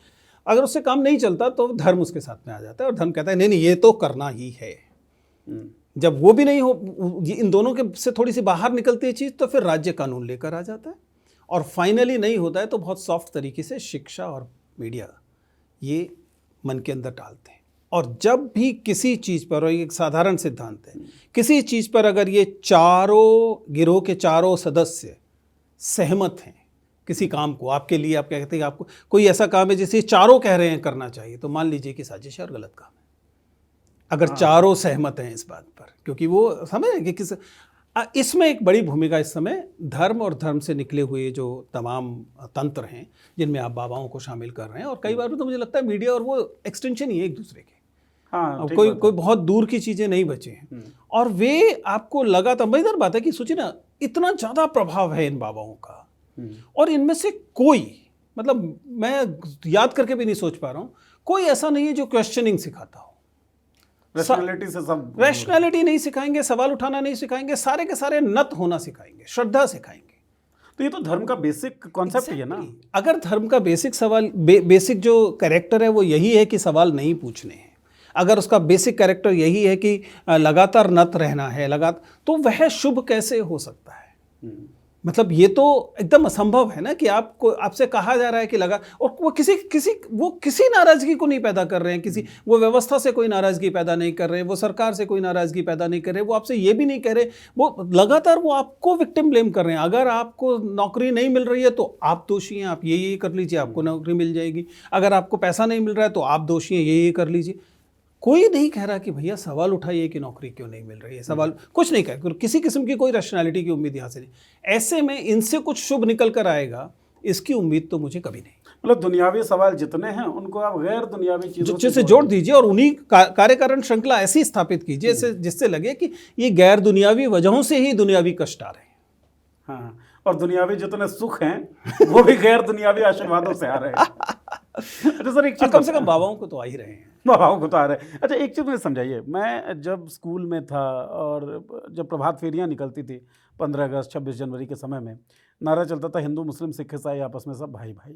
अगर उससे काम नहीं चलता तो धर्म उसके साथ में आ जाता है और धर्म कहता है नहीं नहीं ये तो करना ही है। जब वो भी नहीं हो, इन दोनों के से थोड़ी सी बाहर निकलती है चीज़, तो फिर राज्य कानून लेकर आ जाता है, और फाइनली नहीं होता है तो बहुत सॉफ्ट तरीके से शिक्षा और मीडिया ये मन के अंदर डालते हैं। और जब भी किसी चीज़ पर, और एक साधारण सिद्धांत है, किसी चीज़ पर अगर ये चारों गिरोह के चारों सदस्य सहमत हैं किसी काम को, आपके लिए आप क्या कहते हैं, आपको कोई ऐसा काम है जिसे चारों कह रहे हैं करना चाहिए, तो मान लीजिए कि साजिश है और गलत काम है, अगर चारों सहमत हैं इस बात पर, क्योंकि वो समझ कि किस इसमें एक बड़ी भूमिका इस समय धर्म और धर्म से निकले हुए जो तमाम तंत्र हैं जिनमें आप बाबाओं को शामिल कर रहे हैं, और कई बार तो मुझे लगता है मीडिया और वो एक्सटेंशन ही है एक दूसरे के। हाँ, कोई बहुत दूर की चीज़ें नहीं बचे हैं, और वे आपको लगातार, मजेदार बात है कि सोचिए ना, इतना ज़्यादा प्रभाव है इन बाबाओं का, और इनमें से कोई, मतलब मैं याद करके भी नहीं सोच पा रहा हूँ, कोई ऐसा नहीं है जो क्वेश्चनिंग सिखाता हो। रैशनैलिटी से सब रैशनैलिटी नहीं सिखाएंगे, सवाल उठाना नहीं सिखाएंगे, सारे के सारे नत होना सिखाएंगे, श्रद्धा सिखाएंगे। तो ये तो धर्म का बेसिक कॉन्सेप्ट ही है ना। अगर धर्म का बेसिक सवाल बेसिक जो कैरेक्टर है वो यही है कि सवाल नहीं पूछने हैं, अगर उसका बेसिक कैरेक्टर यही है कि लगातार नत रहना है तो वह शुभ कैसे हो सकता है? मतलब ये तो एकदम असंभव है ना कि आपसे कहा जा रहा है कि लगा, और वो किसी नाराजगी को नहीं पैदा कर रहे हैं, वो व्यवस्था से कोई नाराजगी पैदा नहीं कर रहे हैं, वो सरकार से कोई नाराजगी पैदा नहीं कर रहे, वो आपसे ये भी नहीं कह रहे, वो लगातार वो आपको विक्टिम ब्लेम कर रहे हैं। अगर आपको नौकरी नहीं मिल रही है तो आप दोषी हैं, आप ये कर लीजिए, आपको नौकरी मिल जाएगी। अगर आपको पैसा नहीं मिल रहा है तो आप दोषी हैं, ये कर लीजिए। कोई नहीं कह रहा कि भैया सवाल उठाइए कि नौकरी क्यों नहीं मिल रही है, सवाल कुछ नहीं कह, किसी किस्म की कोई रैशनैलिटी की उम्मीद यहाँ से नहीं। ऐसे में इनसे कुछ शुभ निकल कर आएगा, इसकी उम्मीद तो मुझे कभी नहीं। मतलब दुनियावी सवाल जितने हैं उनको आप गैर दुनियावी चीजों से जोड़ दीजिए और उन्हीं कार्य कारण श्रृंखला ऐसी स्थापित कीजिए जिससे लगे कि ये गैर दुनियावी वजहों से ही दुनियावी कष्ट आ रहे हैं। हाँ, और दुनियावी जितने सुख हैं वो भी गैर दुनियावी आशीर्वादों से आ रहे हैं। अच्छा सर, एक चीज कम से कम बाबाओं को तो आ ही रहे हैं। बाबाओं को तो आ रहे हैं। अच्छा, एक चीज़ मुझे समझाइए, मैं जब स्कूल में था और जब प्रभात फेरियाँ निकलती थी 15 अगस्त 26 जनवरी के समय में, नारा चलता था हिंदू मुस्लिम सिख ईसाई आपस में सब भाई भाई,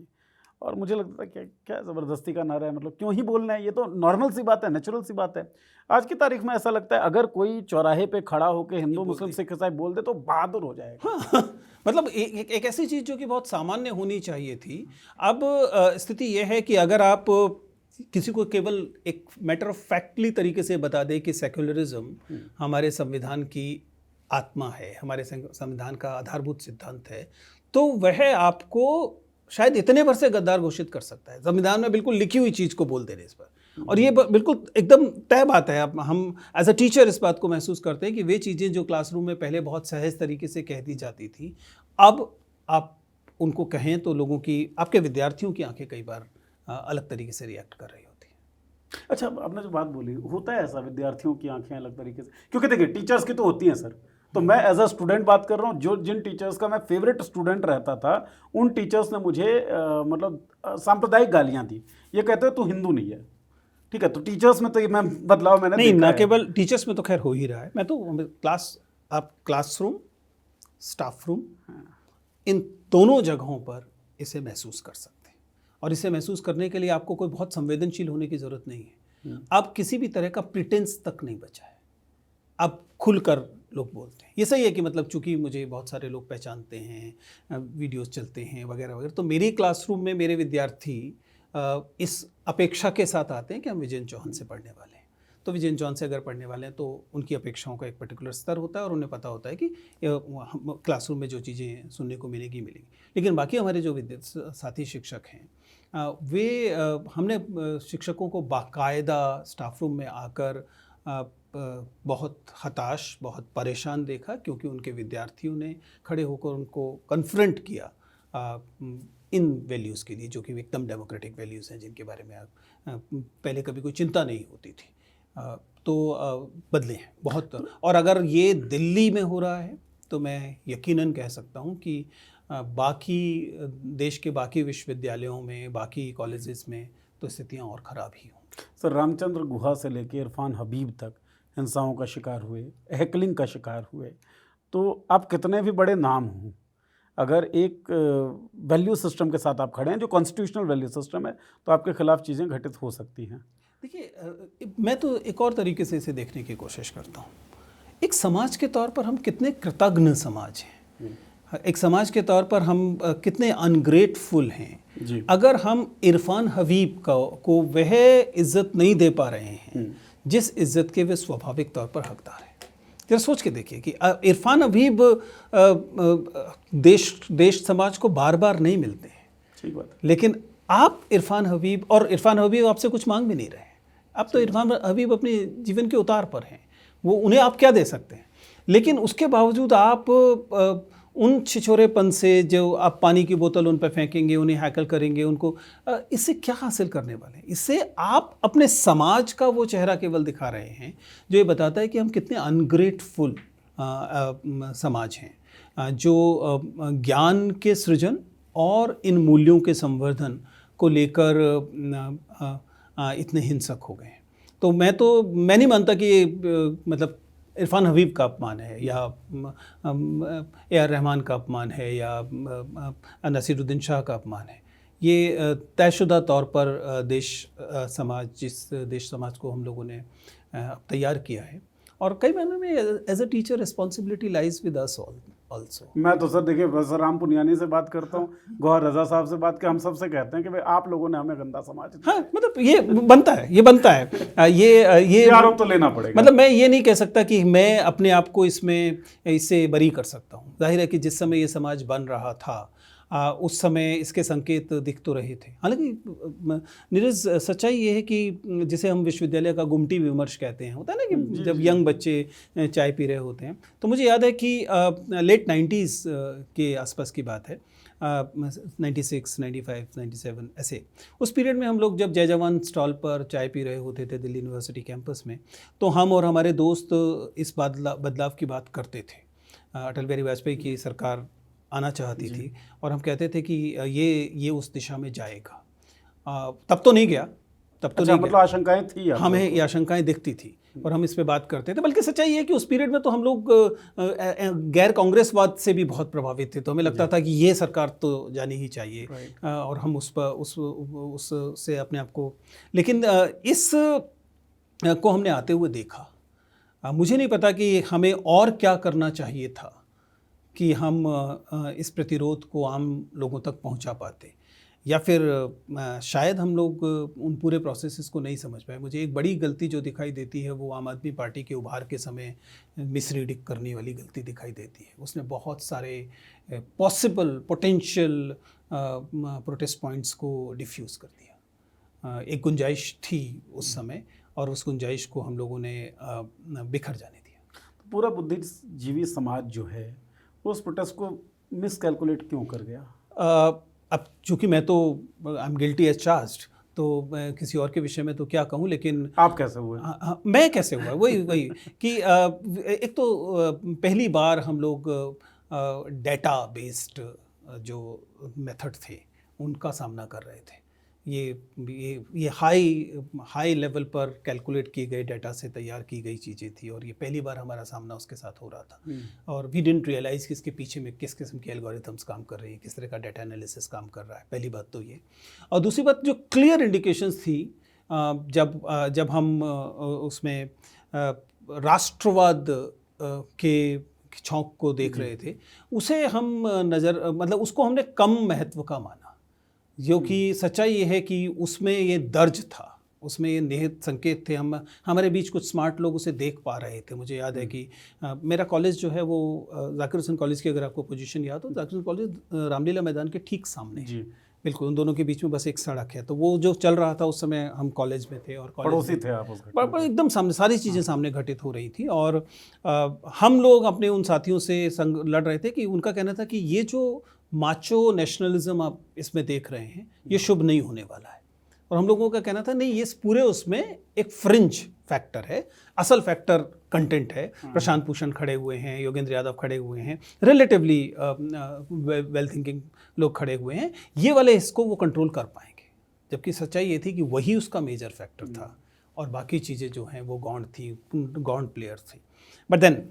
और मुझे लगता था क्या ज़बरदस्ती का नारा है, मतलब क्यों ही बोलना है, ये तो नॉर्मल सी बात है, नेचुरल सी बात है। आज की तारीख में ऐसा लगता है अगर कोई चौराहे पे खड़ा होकर हिंदू मुस्लिम सिख ईसाई बोल दे तो बहादुर हो जाएगा। हाँ, मतलब एक ऐसी चीज़ जो कि बहुत सामान्य होनी चाहिए थी। अब स्थिति यह है कि अगर आप किसी को केवल एक मैटर ऑफ फैक्टली तरीके से बता दे कि सेक्युलरिज्म हमारे संविधान की आत्मा है, हमारे संविधान का आधारभूत सिद्धांत है, तो वह आपको शायद इतने भर से गद्दार घोषित कर सकता है, संविधान में बिल्कुल लिखी हुई चीज़ को बोल देने इस पर। और ये बिल्कुल एकदम तय बात है। अब हम एज अ टीचर इस बात को महसूस करते हैं कि वे चीज़ें जो क्लासरूम में पहले बहुत सहज तरीके से कह दी जाती थी, अब आप उनको कहें तो लोगों की, आपके विद्यार्थियों की आंखें कई बार अलग तरीके से रिएक्ट कर रही होती है। अच्छा, आपने जो बात बोली, होता है ऐसा विद्यार्थियों की आंखें अलग तरीके से, क्योंकि देखिए टीचर्स की तो होती हैं सर, तो मैं एज अ स्टूडेंट बात कर रहा हूँ, जिन टीचर्स का मैं फेवरेट स्टूडेंट रहता था उन टीचर्स ने मुझे मतलब सांप्रदायिक गालियाँ दी। ये कहते हैं तू हिंदू नहीं है, ठीक है, तो टीचर्स में तो ये मैं बदलाव मैंने नहीं, ना केवल टीचर्स में तो खैर हो ही रहा है। मैं तो क्लासरूम, स्टाफ रूम, इन दोनों जगहों पर इसे महसूस कर सकते हैं। और इसे महसूस करने के लिए आपको कोई बहुत संवेदनशील होने की ज़रूरत नहीं है। अब किसी भी तरह का प्रिटेंस तक नहीं बचा है, अब खुलकर लोग बोलते हैं। ये सही है कि मतलब चूंकि मुझे बहुत सारे लोग पहचानते हैं, वीडियोस चलते हैं वगैरह वगैरह, तो मेरी क्लासरूम में मेरे विद्यार्थी इस अपेक्षा के साथ आते हैं कि हम विजयन चौहान से पढ़ने वाले हैं। तो विजयन चौहान से अगर पढ़ने वाले हैं तो उनकी अपेक्षाओं का एक पर्टिकुलर स्तर होता है और उन्हें पता होता है कि क्लासरूम में जो चीज़ें सुनने को मिलेगी। लेकिन बाकी हमारे जो साथी शिक्षक हैं, हमने शिक्षकों को बाकायदा स्टाफ रूम में आकर बहुत हताश, बहुत परेशान देखा, क्योंकि उनके विद्यार्थियों ने खड़े होकर उनको कन्फ्रंट किया इन वैल्यूज़ के लिए, जो कि एकदम डेमोक्रेटिक वैल्यूज़ हैं, जिनके बारे में पहले कभी कोई चिंता नहीं होती थी। तो बदले हैं बहुत। और अगर ये दिल्ली में हो रहा है तो मैं यकीनन कह सकता हूँ कि बाकी देश के बाकी विश्वविद्यालयों में, बाकी कॉलेजेस में तो स्थितियाँ और ख़राब ही हों। सर, रामचंद्र गुहा से लेकर इरफान हबीब तक हिंसाओं का शिकार हुए, हैकलिंग का शिकार हुए, तो आप कितने भी बड़े नाम हों, अगर एक वैल्यू सिस्टम के साथ आप खड़े हैं जो कॉन्स्टिट्यूशनल वैल्यू सिस्टम है, तो आपके खिलाफ चीज़ें घटित हो सकती हैं। देखिए, मैं तो एक और तरीके से इसे देखने की कोशिश करता हूँ। एक समाज के तौर पर हम कितने कृतज्ञ समाज हैं, एक समाज के तौर पर हम कितने अनग्रेटफुल हैं जी। अगर हम इरफान हबीब को वह इज़्ज़त नहीं दे पा रहे हैं जिस इज़्ज़त के वे स्वाभाविक तौर पर हकदार हैं। जरा सोच के देखिए कि इरफान हबीब देश समाज को बार बार नहीं मिलते हैं, ठीक बात, लेकिन आप इरफान हबीब आपसे कुछ मांग भी नहीं रहे हैं। अब तो इरफान हबीब अपने जीवन के उतार पर हैं, वो उन्हें आप क्या दे सकते हैं, लेकिन उसके बावजूद आप उन छिछोरेपन से जो आप पानी की बोतल उन पर फेंकेंगे, उन्हें हैकल करेंगे, उनको इससे क्या हासिल करने वाले हैं? इससे आप अपने समाज का वो चेहरा केवल दिखा रहे हैं जो ये बताता है कि हम कितने अनग्रेटफुल समाज हैं, जो ज्ञान के सृजन और इन मूल्यों के संवर्धन को लेकर इतने हिंसक हो गए हैं। तो मैं नहीं मानता कि ये मतलब इरफान हबीब का अपमान है या ए आर रहमान का अपमान है या नसीरुद्दीन शाह का अपमान है। ये तयशुदा तौर पर जिस देश समाज को हम लोगों ने तैयार किया है, और कई मायनों में as a teacher responsibility lies with us also. मैं तो सर देखिए प्रोफेसर राम पुनियानी से बात करता हूँ, गौहर रजा साहब से बात कर, हम सबसे कहते हैं कि भाई आप लोगों ने हमें गंदा समाज दिया। हाँ, मतलब ये बनता है ये आरोप तो लेना पड़ेगा। मतलब मैं ये नहीं कह सकता कि मैं अपने आप को इससे बरी कर सकता हूँ। जाहिर है कि जिस समय ये समाज बन रहा था उस समय इसके संकेत दिख तो रहे थे। हालांकि नीरज, सच्चाई ये है कि जिसे हम विश्वविद्यालय का गुमटी विमर्श कहते हैं, होता है ना कि जब यंग बच्चे चाय पी रहे होते हैं, तो मुझे याद है कि लेट 90s के आसपास की बात है, 96, 95, 97 ऐसे, उस पीरियड में हम लोग जब जय जवान स्टॉल पर चाय पी रहे होते थे दिल्ली यूनिवर्सिटी कैंपस में, तो हम और हमारे दोस्त इस बदलाव की बात करते थे। अटल बिहारी वाजपेयी की सरकार आना चाहती थी और हम कहते थे कि ये उस दिशा में जाएगा। तब तो नहीं गया, मतलब आशंकाएं थी, हमें ये आशंकाएं दिखती थी और हम इस पे बात करते थे। बल्कि सच्चाई है कि उस पीरियड में तो हम लोग गैर कांग्रेसवाद से भी बहुत प्रभावित थे, तो हमें लगता था कि ये सरकार तो जानी ही चाहिए और हम उससे अपने आप को, लेकिन इस को हमने आते हुए देखा। मुझे नहीं पता कि हमें और क्या करना चाहिए था कि हम इस प्रतिरोध को आम लोगों तक पहुंचा पाते, या फिर शायद हम लोग उन पूरे प्रोसेसेस को नहीं समझ पाए। मुझे एक बड़ी गलती जो दिखाई देती है वो आम आदमी पार्टी के उभार के समय मिसरीडिंग करने वाली गलती दिखाई देती है। उसने बहुत सारे पोटेंशियल प्रोटेस्ट पॉइंट्स को डिफ्यूज़ कर दिया। एक गुंजाइश थी उस समय और उस गुंजाइश को हम लोगों ने बिखर जाने दिया। पूरा बुद्धिजीवी समाज जो है उस प्रोटेस्ट को मिसकैलकुलेट क्यों कर गया? अब चूंकि मैं तो I am guilty as charged, तो मैं किसी और के विषय में तो क्या कहूँ, लेकिन आप कैसे हुए? मैं कैसे हुआ वही कि एक तो पहली बार हम लोग डेटा बेस्ड जो मेथड थे उनका सामना कर रहे थे। ये हाई लेवल पर कैलकुलेट किए गए डाटा से तैयार की गई चीज़ें थी और ये पहली बार हमारा सामना उसके साथ हो रहा था। और वी डिडंट रियलाइज़ कि इसके पीछे में किस किस्म के एल्गोरिथम्स काम कर रही हैं, किस तरह का डाटा एनालिसिस काम कर रहा है। पहली बात तो ये, और दूसरी बात जो क्लियर इंडिकेशंस थी जब हम उसमें राष्ट्रवाद के छौंक को देख रहे थे, उसे हम मतलब उसको हमने कम महत्व का माना, जो कि सच्चाई ये है कि उसमें ये दर्ज था, उसमें ये निहित संकेत थे। हमारे बीच कुछ स्मार्ट लोग उसे देख पा रहे थे। मुझे याद है कि मेरा कॉलेज जो है वो जाकिर हुसैन कॉलेज की अगर आपको पोजीशन याद हो, जाकिर हुसैन कॉलेज रामलीला मैदान के ठीक सामने जी, बिल्कुल उन दोनों के बीच में बस एक सड़क है। तो वो जो चल रहा था उस समय हम कॉलेज में थे और पड़ोसी थे आप उसके, एकदम सामने सारी चीज़ें सामने घटित हो रही थी। और हम लोग अपने उन साथियों से लड़ रहे थे कि उनका कहना था कि ये जो माचो नेशनलिज्म आप इसमें देख रहे हैं ये शुभ नहीं होने वाला है, और हम लोगों का कहना था नहीं, ये पूरे उसमें एक फ्रिंज फैक्टर है, असल फैक्टर कंटेंट है। प्रशांत भूषण खड़े हुए हैं, योगेंद्र यादव खड़े हुए हैं, रिलेटिवली वेल थिंकिंग लोग खड़े हुए हैं, ये वाले इसको वो कंट्रोल कर पाएंगे। जबकि सच्चाई ये थी कि वही उसका मेजर फैक्टर था और बाकी चीज़ें जो हैं वो गौंड प्लेयर थी। But then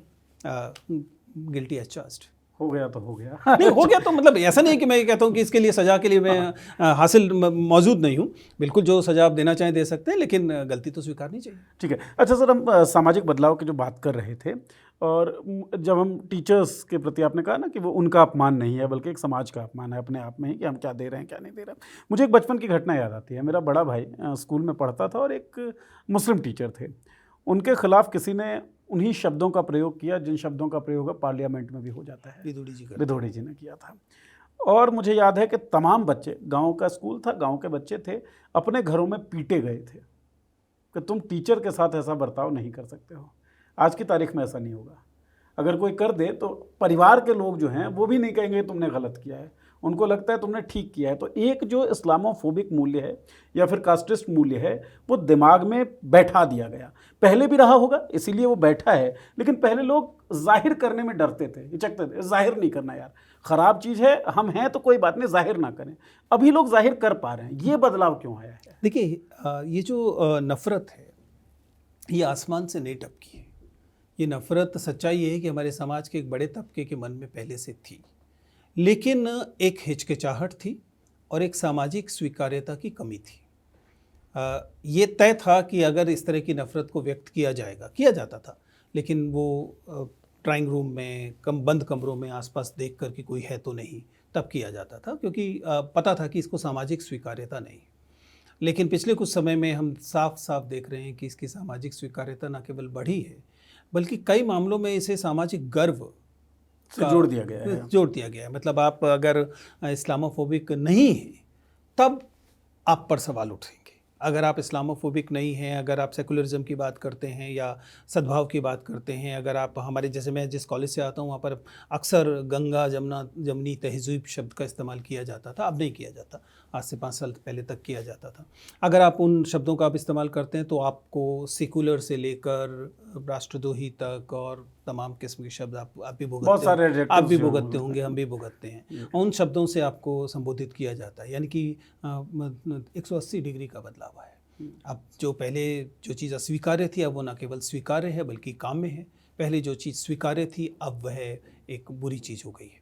guilty as charged, हो गया तो हो गया। नहीं हो गया तो मतलब ऐसा नहीं है कि मैं कहता हूँ कि इसके लिए सज़ा के लिए मैं हासिल मौजूद नहीं हूँ। बिल्कुल जो सज़ा आप देना चाहें दे सकते हैं, लेकिन गलती तो स्वीकारनी चाहिए। ठीक है। अच्छा सर, हम सामाजिक बदलाव की जो बात कर रहे थे, और जब हम टीचर्स के प्रति आपने कहा ना कि वो उनका अपमान नहीं है बल्कि एक समाज का अपमान है अपने आप में ही, कि हम क्या दे रहे हैं क्या नहीं दे रहे हैं। मुझे एक बचपन की घटना याद आती है। मेरा बड़ा भाई स्कूल में पढ़ता था और एक मुस्लिम टीचर थे। उनके खिलाफ किसी ने उन्हीं शब्दों का प्रयोग किया जिन शब्दों का प्रयोग पार्लियामेंट में भी हो जाता है। विधोड़ी जी ने किया था। और मुझे याद है कि तमाम बच्चे, गांव का स्कूल था, गांव के बच्चे थे, अपने घरों में पीटे गए थे कि तुम टीचर के साथ ऐसा बर्ताव नहीं कर सकते हो। आज की तारीख में ऐसा नहीं होगा। अगर कोई कर दे तो परिवार के लोग जो हैं वो भी नहीं कहेंगे तुमने गलत किया है, उनको लगता है तुमने ठीक किया है। तो एक जो इस्लामोफोबिक मूल्य है या फिर कास्टिस्ट मूल्य है वो दिमाग में बैठा दिया गया। पहले भी रहा होगा इसीलिए वो बैठा है, लेकिन पहले लोग जाहिर करने में डरते थे, हिचकते थे। जाहिर नहीं करना यार, ख़राब चीज़ है, हम हैं तो कोई बात नहीं, जाहिर ना करें। अभी लोग जाहिर कर पा रहे हैं। ये बदलाव क्यों आया है? देखिए, ये जो नफ़रत है ये आसमान से नहीं टपकी है। ये नफ़रत, सच्चाई ये है कि हमारे समाज के एक बड़े तबके के मन में पहले से थी, लेकिन एक हिचकिचाहट थी और एक सामाजिक स्वीकार्यता की कमी थी। ये तय था कि अगर इस तरह की नफ़रत को व्यक्त किया जाता था, लेकिन वो ड्राइंग रूम में, बंद कमरों में आसपास देख कर कि कोई है तो नहीं, तब किया जाता था, क्योंकि पता था कि इसको सामाजिक स्वीकार्यता नहीं। लेकिन पिछले कुछ समय में हम साफ साफ देख रहे हैं कि इसकी सामाजिक स्वीकार्यता न केवल बढ़ी है, बल्कि कई मामलों में इसे सामाजिक गर्व से जोड़ दिया गया है। मतलब आप अगर इस्लामोफोबिक नहीं हैं तब आप पर सवाल उठेंगे। अगर आप इस्लामोफोबिक नहीं हैं, अगर आप सेकुलरिज्म की बात करते हैं या सद्भाव की बात करते हैं, अगर आप हमारे, जैसे मैं जिस कॉलेज से आता हूँ वहाँ पर अक्सर गंगा जमुना जमनी तहज़ीब शब्द का इस्तेमाल किया जाता था, अब नहीं किया जाता, आज से 5 साल पहले तक किया जाता था। अगर आप उन शब्दों का आप इस्तेमाल करते हैं तो आपको सेकुलर से लेकर राष्ट्रद्रोही तक और तमाम किस्म के शब्द आप भी भुगतते होंगे, हम भी भुगतते हैं। उन शब्दों से आपको संबोधित किया जाता है, यानी कि 180 डिग्री का बदलाव है। अब जो पहले जो चीज़ अस्वीकार्य थी अब वो न केवल स्वीकार्य है बल्कि काम्य है। पहले जो चीज़ स्वीकार्य थी अब वह एक बुरी चीज़ हो गई है।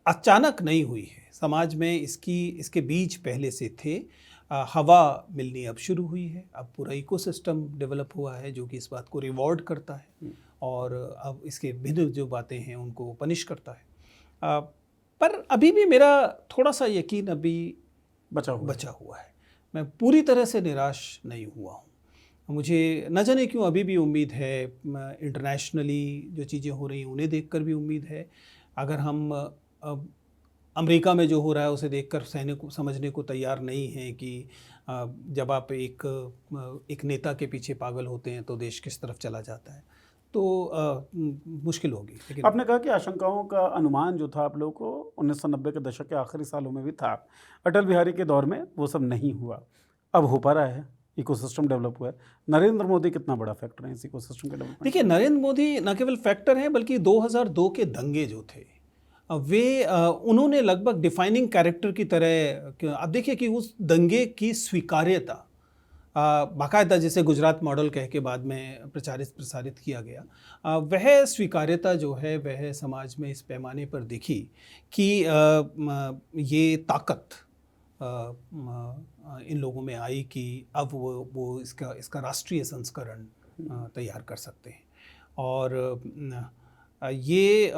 अचानक नहीं हुई है, समाज में इसके बीज पहले से थे। हवा मिलनी अब शुरू हुई है, अब पूरा इकोसिस्टम डेवलप हुआ है जो कि इस बात को रिवॉर्ड करता है और अब इसके भिन्न जो बातें हैं उनको पनिश करता है। पर अभी भी मेरा थोड़ा सा यकीन अभी बचा हुआ है। मैं पूरी तरह से निराश नहीं हुआ हूँ। मुझे न जाने क्यों अभी भी उम्मीद है, इंटरनेशनली जो चीज़ें हो रही हैं उन्हें देखकर भी उम्मीद है। अगर हम अमेरिका में जो हो रहा है उसे देखकर समझने को तैयार नहीं हैं कि जब आप एक नेता के पीछे पागल होते हैं तो देश किस तरफ चला जाता है, तो मुश्किल होगी। लेकिन आपने कहा कि आशंकाओं का अनुमान जो था आप लोगों को 1990 के दशक के आखिरी सालों में भी था, अटल बिहारी के दौर में वो सब नहीं हुआ, अब हो पा रहा है, इकोसिस्टम डेवलप हुआ है। नरेंद्र मोदी कितना बड़ा फैक्टर है इस इकोसिस्टम के डेवलपमेंट? देखिए, नरेंद्र मोदी न केवल फैक्टर हैं बल्कि 2002 के दंगे जो थे वे उन्होंने लगभग डिफाइनिंग कैरेक्टर की तरह, अब देखिए कि उस दंगे की स्वीकार्यता बाकायदा, जिसे गुजरात मॉडल कह के बाद में प्रसारित किया गया, वह स्वीकार्यता जो है वह समाज में इस पैमाने पर दिखी कि ये ताकत इन लोगों में आई कि अब वो इसका राष्ट्रीय संस्करण तैयार कर सकते हैं। और ये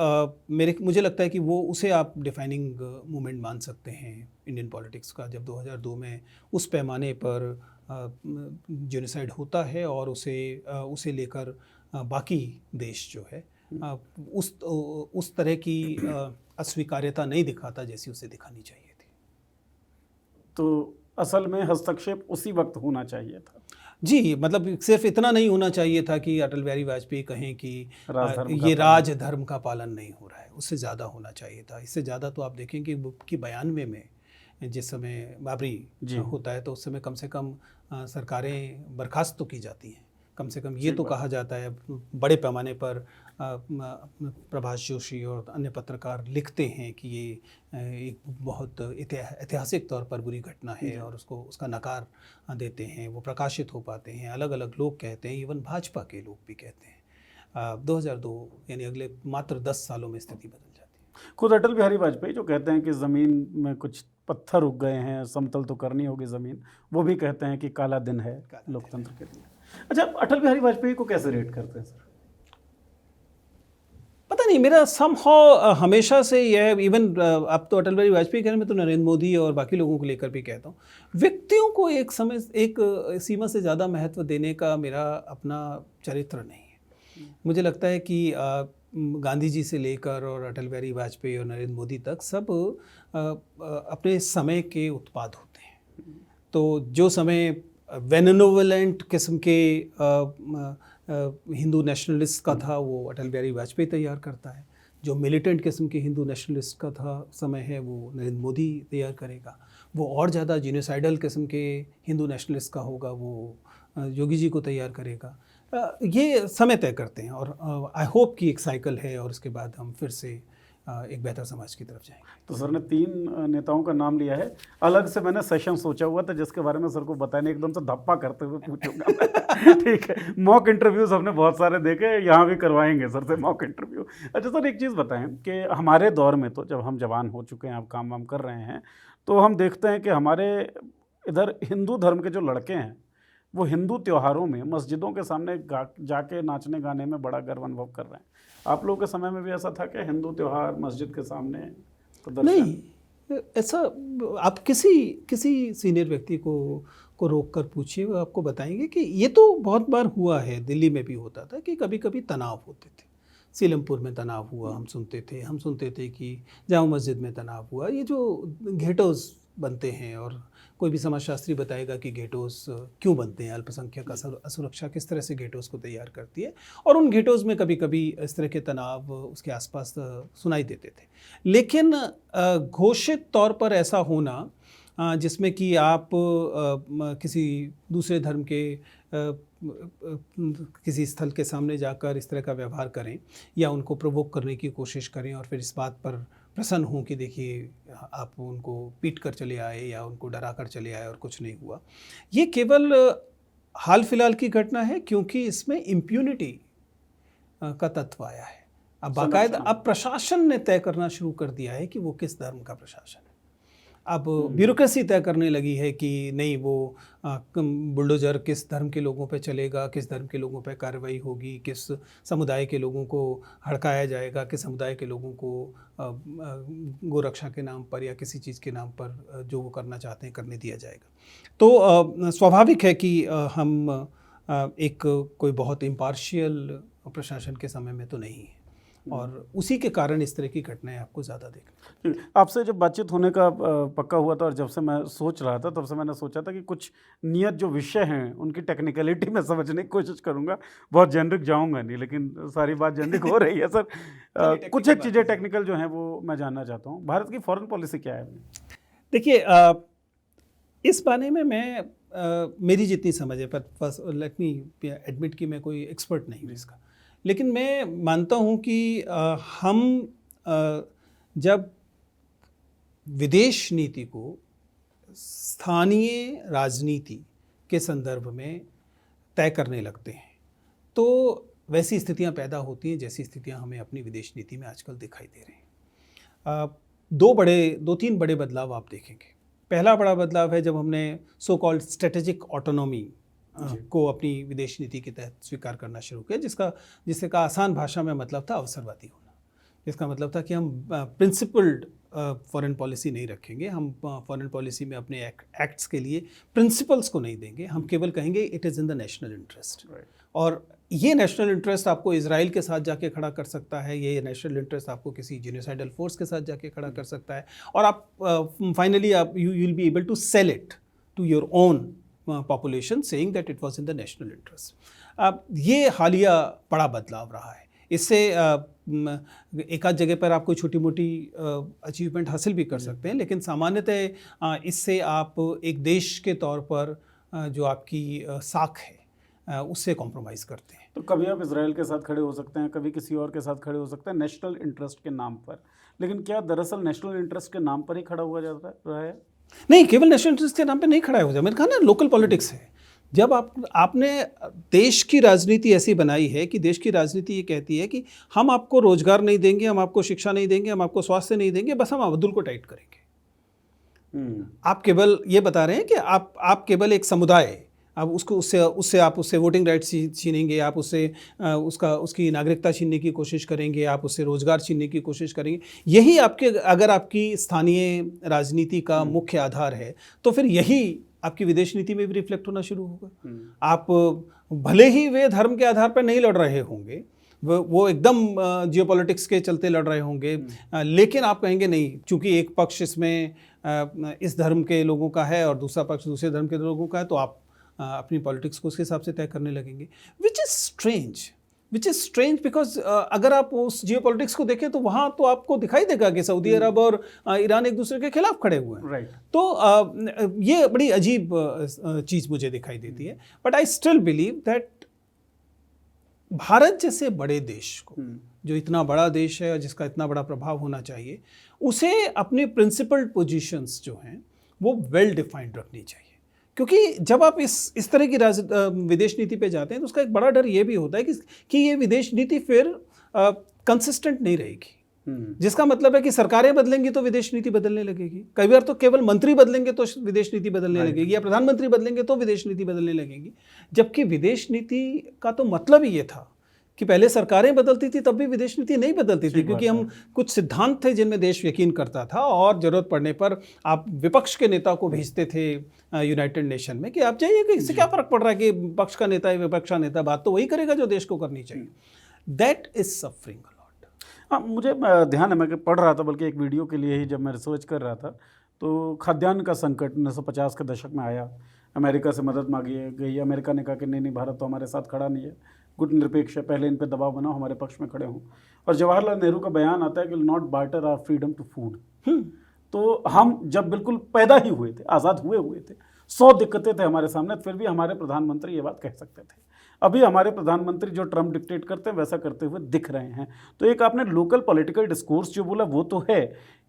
मुझे लगता है कि वो उसे आप डिफाइनिंग मूवमेंट मान सकते हैं इंडियन पॉलिटिक्स का, जब 2002 में उस पैमाने पर जेनोसाइड होता है और उसे लेकर बाकी देश जो है उस तरह की अस्वीकार्यता नहीं दिखाता जैसी उसे दिखानी चाहिए थी। तो असल में हस्तक्षेप उसी वक्त होना चाहिए था। जी, मतलब सिर्फ इतना नहीं होना चाहिए था कि अटल बिहारी वाजपेयी कहें कि ये राजधर्म का पालन नहीं हो रहा है, उससे ज़्यादा होना चाहिए था। इससे ज़्यादा तो आप देखेंगे कि 92 में जिस समय बाबरी होता है तो उस समय कम से कम सरकारें बर्खास्त तो की जाती हैं। कम से कम ये तो कहा जाता है, बड़े पैमाने पर प्रभाष जोशी और अन्य पत्रकार लिखते हैं कि ये एक बहुत ऐतिहासिक तौर पर बुरी घटना है और उसका नकार देते हैं। वो प्रकाशित हो पाते हैं, अलग अलग लोग कहते हैं, इवन भाजपा के लोग भी कहते हैं। 2002 यानी अगले मात्र 10 सालों में स्थिति बदल जाती है। खुद अटल बिहारी वाजपेयी जो कहते हैं कि ज़मीन में कुछ पत्थर उग गए हैं, समतल तो करनी होगी ज़मीन, वो भी कहते हैं कि काला दिन है लोकतंत्र के लिए। अच्छा, अटल बिहारी वाजपेयी को कैसे रेट करते हैं सर? पता नहीं, मेरा समहाउ हमेशा से यह, इवन अब तो अटल बिहारी वाजपेयी कहने में तो नरेंद्र मोदी और बाकी लोगों को लेकर भी कहता हूँ, व्यक्तियों को एक सीमा से ज़्यादा महत्व देने का मेरा अपना चरित्र नहीं है। मुझे लगता है कि गांधी जी से लेकर और अटल बिहारी वाजपेयी और नरेंद्र मोदी तक सब अपने समय के उत्पाद होते हैं। तो जो समय बेनेवोलेंट किस्म के हिंदू नेशनलिस्ट का था वो अटल बिहारी वाजपेयी तैयार करता है। जो मिलिटेंट किस्म के हिंदू नेशनलिस्ट का था समय है वो नरेंद्र मोदी तैयार करेगा। वो और ज़्यादा जीनोसाइडल किस्म के हिंदू नेशनलिस्ट का होगा वो योगी जी को तैयार करेगा। ये समय तय करते हैं और आई होप कि एक साइकिल है और उसके बाद हम फिर से एक बेहतर समाज की तरफ जाएंगे। तो सर ने 3 नेताओं का नाम लिया है। अलग से मैंने सेशन सोचा हुआ था जिसके बारे में सर को बताने एकदम से धप्पा करते हुए पूछूंगा मैं। ठीक है, मॉक इंटरव्यूज हमने बहुत सारे देखे, यहाँ भी करवाएंगे सर से मॉक इंटरव्यू। अच्छा सर, एक चीज़ बताएं कि हमारे दौर में तो जब हम जवान हो चुके हैं, अब काम वाम कर रहे हैं, तो हम देखते हैं कि हमारे इधर हिंदू धर्म के जो लड़के हैं वो हिंदू त्योहारों में मस्जिदों के सामने जाके नाचने गाने में बड़ा गर्व अनुभव कर रहे हैं। आप लोगों के समय में भी ऐसा था कि हिंदू त्योहार मस्जिद के सामने प्रदर्शन? नहीं, ऐसा आप किसी सीनियर व्यक्ति को रोक कर पूछिए, वो आपको बताएंगे कि ये तो बहुत बार हुआ है। दिल्ली में भी होता था कि कभी कभी तनाव होते थे। सीलमपुर में तनाव हुआ, हम सुनते थे कि जामा मस्जिद में तनाव हुआ। ये जो घेटोज़ बनते हैं, और कोई भी समाजशास्त्री बताएगा कि गेटोज़ क्यों बनते हैं, अल्पसंख्यक असुरक्षा किस तरह से गेटोज़ को तैयार करती है, और उन गेटोज़ में कभी कभी इस तरह के तनाव उसके आसपास सुनाई देते थे। लेकिन घोषित तौर पर ऐसा होना जिसमें कि आप किसी दूसरे धर्म के किसी स्थल के सामने जाकर इस तरह का व्यवहार करें या उनको प्रोवोक करने की कोशिश करें और फिर इस बात पर प्रसन्न हों कि देखिए आप उनको पीट कर चले आए या उनको डरा कर चले आए और कुछ नहीं हुआ, ये केवल हाल फिलहाल की घटना है, क्योंकि इसमें इम्प्यूनिटी का तत्व आया है। अब बाकायदा अब प्रशासन ने तय करना शुरू कर दिया है कि वो किस धर्म का प्रशासन है। अब ब्यूरोक्रेसी तय करने लगी है कि नहीं, वो बुलडोजर किस धर्म के लोगों पे चलेगा, किस धर्म के लोगों पे कार्रवाई होगी, किस समुदाय के लोगों को हड़काया जाएगा, किस समुदाय के लोगों को गोरक्षा के नाम पर या किसी चीज़ के नाम पर जो वो करना चाहते हैं करने दिया जाएगा। तो स्वाभाविक है कि हम एक कोई बहुत इम्पार्शियल प्रशासन के समय में तो नहीं है, और उसी के कारण इस तरह की घटनाएं आपको ज़्यादा देखने। आपसे जब बातचीत होने का पक्का हुआ था और जब से मैं सोच रहा था तब से मैंने सोचा था कि कुछ नियत जो विषय हैं उनकी टेक्निकलिटी में समझने की कोशिश करूंगा। बहुत जेनरिक जाऊंगा नहीं, लेकिन सारी बात जेनरिक हो रही है सर। कुछ एक चीज़ें टेक्निकल जो हैं वो मैं जानना चाहता हूँ। भारत की फॉरेन पॉलिसी क्या है? देखिए, इस बारे में मैं मेरी जितनी समझ है, पर लेट मी एडमिट कि मैं कोई एक्सपर्ट नहीं हूँ इसका, लेकिन मैं मानता हूँ कि हम जब विदेश नीति को स्थानीय राजनीति के संदर्भ में तय करने लगते हैं तो वैसी स्थितियाँ पैदा होती हैं जैसी स्थितियाँ हमें अपनी विदेश नीति में आजकल दिखाई दे रही हैं। दो तीन बड़े बदलाव आप देखेंगे। पहला बड़ा बदलाव है जब हमने सो कॉल्ड स्ट्रेटेजिक ऑटोनॉमी को अपनी विदेश नीति के तहत स्वीकार करना शुरू किया, जिसका आसान भाषा में मतलब था अवसरवादी होना। जिसका मतलब था कि हम प्रिंसिपल्ड फॉरेन पॉलिसी नहीं रखेंगे, हम फॉरेन पॉलिसी में अपने एक्ट्स के लिए प्रिंसिपल्स को नहीं देंगे, हम केवल कहेंगे it is in the national interest. और ये नेशनल इंटरेस्ट आपको इजराइल के साथ जाके खड़ा कर सकता है, ये नेशनल इंटरेस्ट आपको किसी जेनोसाइडल फोर्स के साथ जाके खड़ा कर सकता है, और आप फाइनली आप you will be able to sell it to your own population saying that it was in the national interest. ये हालिया बड़ा बदलाव रहा है। इससे एक आध जगह पर आप कोई छोटी मोटी अचीवमेंट हासिल भी कर सकते हैं, लेकिन सामान्यतः इससे आप एक देश के तौर पर जो आपकी साख है उससे कॉम्प्रोमाइज़ करते हैं। तो कभी आप इजराइल के साथ खड़े हो सकते हैं, कभी किसी और के साथ खड़े हो सकते हैं नेशनल इंटरेस्ट के नाम पर, लेकिन क्या दरअसल नेशनल इंटरेस्ट के नाम पर ही खड़ा हुआ जाता रहा है? नहीं, केवल नेशनल इंटरेस्ट के नाम पे नहीं खड़ा हो जाए। मैंने कहा ना, लोकल पॉलिटिक्स है। जब आपने देश की राजनीति ऐसी बनाई है कि देश की राजनीति ये कहती है कि हम आपको रोजगार नहीं देंगे, हम आपको शिक्षा नहीं देंगे, हम आपको स्वास्थ्य नहीं देंगे, बस हम अब्दुल को टाइट करेंगे। आप केवल ये बता रहे हैं कि आप केवल एक समुदाय, अब उससे वोटिंग राइट्स छीनेंगे, आप उसकी नागरिकता छीनने की कोशिश करेंगे, आप उससे रोजगार छीनने की कोशिश करेंगे। यही अगर आपकी स्थानीय राजनीति का मुख्य आधार है तो फिर यही आपकी विदेश नीति में भी रिफ्लेक्ट होना शुरू होगा। आप भले ही वे धर्म के आधार पर नहीं लड़ रहे होंगे, वो एकदम जियोपॉलिटिक्स के चलते लड़ रहे होंगे, लेकिन आप कहेंगे नहीं, चूंकि एक पक्ष इसमें इस धर्म के लोगों का है और दूसरा पक्ष दूसरे धर्म के लोगों का है, तो आप अपनी पॉलिटिक्स को उसके हिसाब से तय करने लगेंगे, विच इज़ स्ट्रेंज बिकॉज अगर आप उस जियोपॉलिटिक्स को देखें तो वहाँ तो आपको दिखाई देगा कि सऊदी अरब और ईरान एक दूसरे के खिलाफ खड़े हुए हैं। राइट। तो ये बड़ी अजीब चीज़ मुझे दिखाई देती है। But I still believe that Bharat जैसे बड़े देश को जो इतना बड़ा देश है और जिसका इतना बड़ा प्रभाव होना चाहिए, उसे अपने प्रिंसिपल्ड पोजीशंस जो हैं वो वेल डिफाइंड रखनी चाहिए। क्योंकि जब आप इस तरह की विदेश नीति पे जाते हैं तो उसका एक बड़ा डर ये भी होता है कि ये विदेश नीति फिर कंसिस्टेंट नहीं रहेगी, जिसका मतलब है कि सरकारें बदलेंगी तो विदेश नीति बदलने लगेगी, कई बार तो केवल मंत्री बदलेंगे तो विदेश नीति बदलने लगेगी, या प्रधानमंत्री बदलेंगे तो विदेश नीति बदलने लगेगी। जबकि विदेश नीति का तो मतलब ही ये था कि पहले सरकारें बदलती थी तब भी विदेश नीति नहीं बदलती थी, क्योंकि हम कुछ सिद्धांत थे जिनमें देश यकीन करता था, और जरूरत पड़ने पर आप विपक्ष के नेता को भेजते थे यूनाइटेड नेशन में कि आप जाइए, कि इससे क्या फर्क पड़ रहा है कि पक्ष का नेता है विपक्ष का नेता, बात तो वही करेगा जो देश को करनी चाहिए। That is suffering a lot. हाँ, मुझे ध्यान है, मैं पढ़ रहा था बल्कि एक वीडियो के लिए ही जब मैं रिसर्च कर रहा था, तो खाद्यान्न का संकट 1950 के दशक में आया, अमेरिका से मदद मांगी गई, अमेरिका ने कहा कि नहीं भारत तो हमारे साथ खड़ा नहीं है, गुट निरपेक्ष है, पहले इन पर दबाव बनाओ, हमारे पक्ष में खड़े हों। और जवाहरलाल नेहरू का बयान आता है कि not barter our freedom to food. तो हम जब बिल्कुल पैदा ही हुए थे, आज़ाद हुए थे, 100 दिक्कतें थे हमारे सामने, फिर भी हमारे प्रधानमंत्री ये बात कह सकते थे। अभी हमारे प्रधानमंत्री जो ट्रम्प डिक्टेट करते हैं वैसा करते हुए दिख रहे हैं। तो एक आपने लोकल पॉलिटिकल डिस्कोर्स जो बोला वो तो है,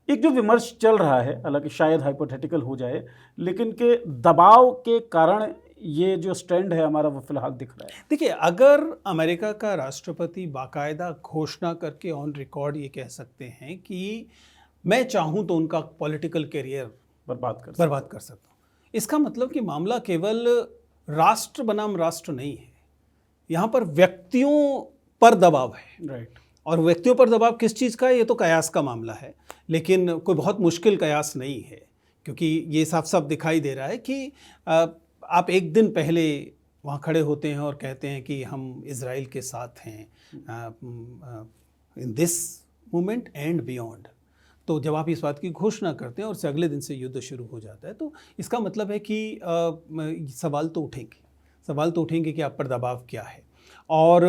एक जो विमर्श चल रहा है, हालांकि शायद हाइपोथेटिकल हो जाए, लेकिन के दबाव के कारण ये जो स्टैंड है हमारा वो फिलहाल दिख रहा है। देखिए, अगर अमेरिका का राष्ट्रपति बाकायदा घोषणा करके ऑन रिकॉर्ड ये कह सकते हैं कि मैं चाहूँ तो उनका पॉलिटिकल करियर बर्बाद कर सकता हूँ, इसका मतलब कि मामला केवल राष्ट्र बनाम राष्ट्र नहीं है, यहाँ पर व्यक्तियों पर दबाव है। राइट। और व्यक्तियों पर दबाव किस चीज़ का है, ये तो कयास का मामला है, लेकिन कोई बहुत मुश्किल कयास नहीं है, क्योंकि ये साफ साफ दिखाई दे रहा है कि आप एक दिन पहले वहाँ खड़े होते हैं और कहते हैं कि हम इज़राइल के साथ हैं in this moment and beyond. तो जब आप इस बात की घोषणा करते हैं और उससे अगले दिन से युद्ध शुरू हो जाता है, तो इसका मतलब है कि सवाल तो उठेंगे कि आप पर दबाव क्या है। और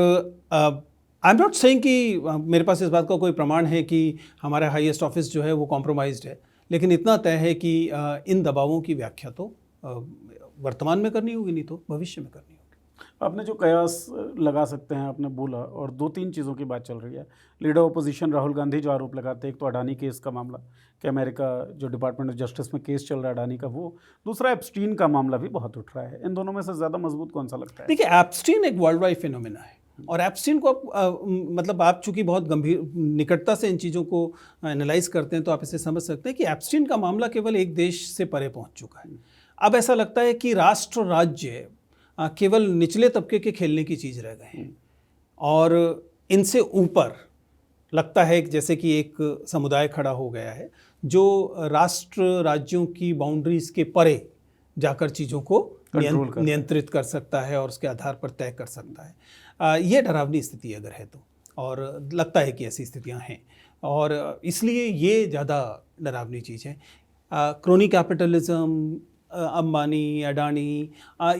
आई एम नॉट सेइंग कि मेरे पास इस बात का कोई प्रमाण है कि हमारा हाईएस्ट ऑफिस जो है वो कॉम्प्रोमाइज्ड है, लेकिन इतना तय है कि इन दबावों की व्याख्या तो वर्तमान में करनी होगी, नहीं तो भविष्य में करनी होगी। आपने जो कयास लगा सकते हैं आपने बोला, और 2-3 चीज़ों की बात चल रही है। लीडर ऑपोजिशन राहुल गांधी जो आरोप लगाते हैं, एक तो अडानी केस का मामला कि अमेरिका जो डिपार्टमेंट ऑफ जस्टिस में केस चल रहा है अडानी का, वो दूसरा एप्स्टीन का मामला भी बहुत उठ रहा है। इन दोनों में से ज़्यादा मजबूत कौन सा लगता है? देखिए, एप्स्टीन एक वर्ल्ड वाइड फिनोमेना है, और एप्स्टीन को मतलब आप चूंकि बहुत गंभीर निकटता से इन चीज़ों को एनालाइज करते हैं तो आप इसे समझ सकते हैं कि एप्स्टीन का मामला केवल एक देश से परे पहुंच चुका है। अब ऐसा लगता है कि राष्ट्र राज्य केवल निचले तबके के खेलने की चीज़ रह गए हैं, और इनसे ऊपर लगता है जैसे कि एक समुदाय खड़ा हो गया है जो राष्ट्र राज्यों की बाउंड्रीज के परे जाकर चीज़ों को नियंत्रित कर सकता है और उसके आधार पर तय कर सकता है। ये डरावनी स्थिति अगर है तो, और लगता है कि ऐसी स्थितियां हैं, और इसलिए ये ज़्यादा डरावनी चीज़ है। क्रोनी कैपिटलिज्म, अंबानी, अडानी,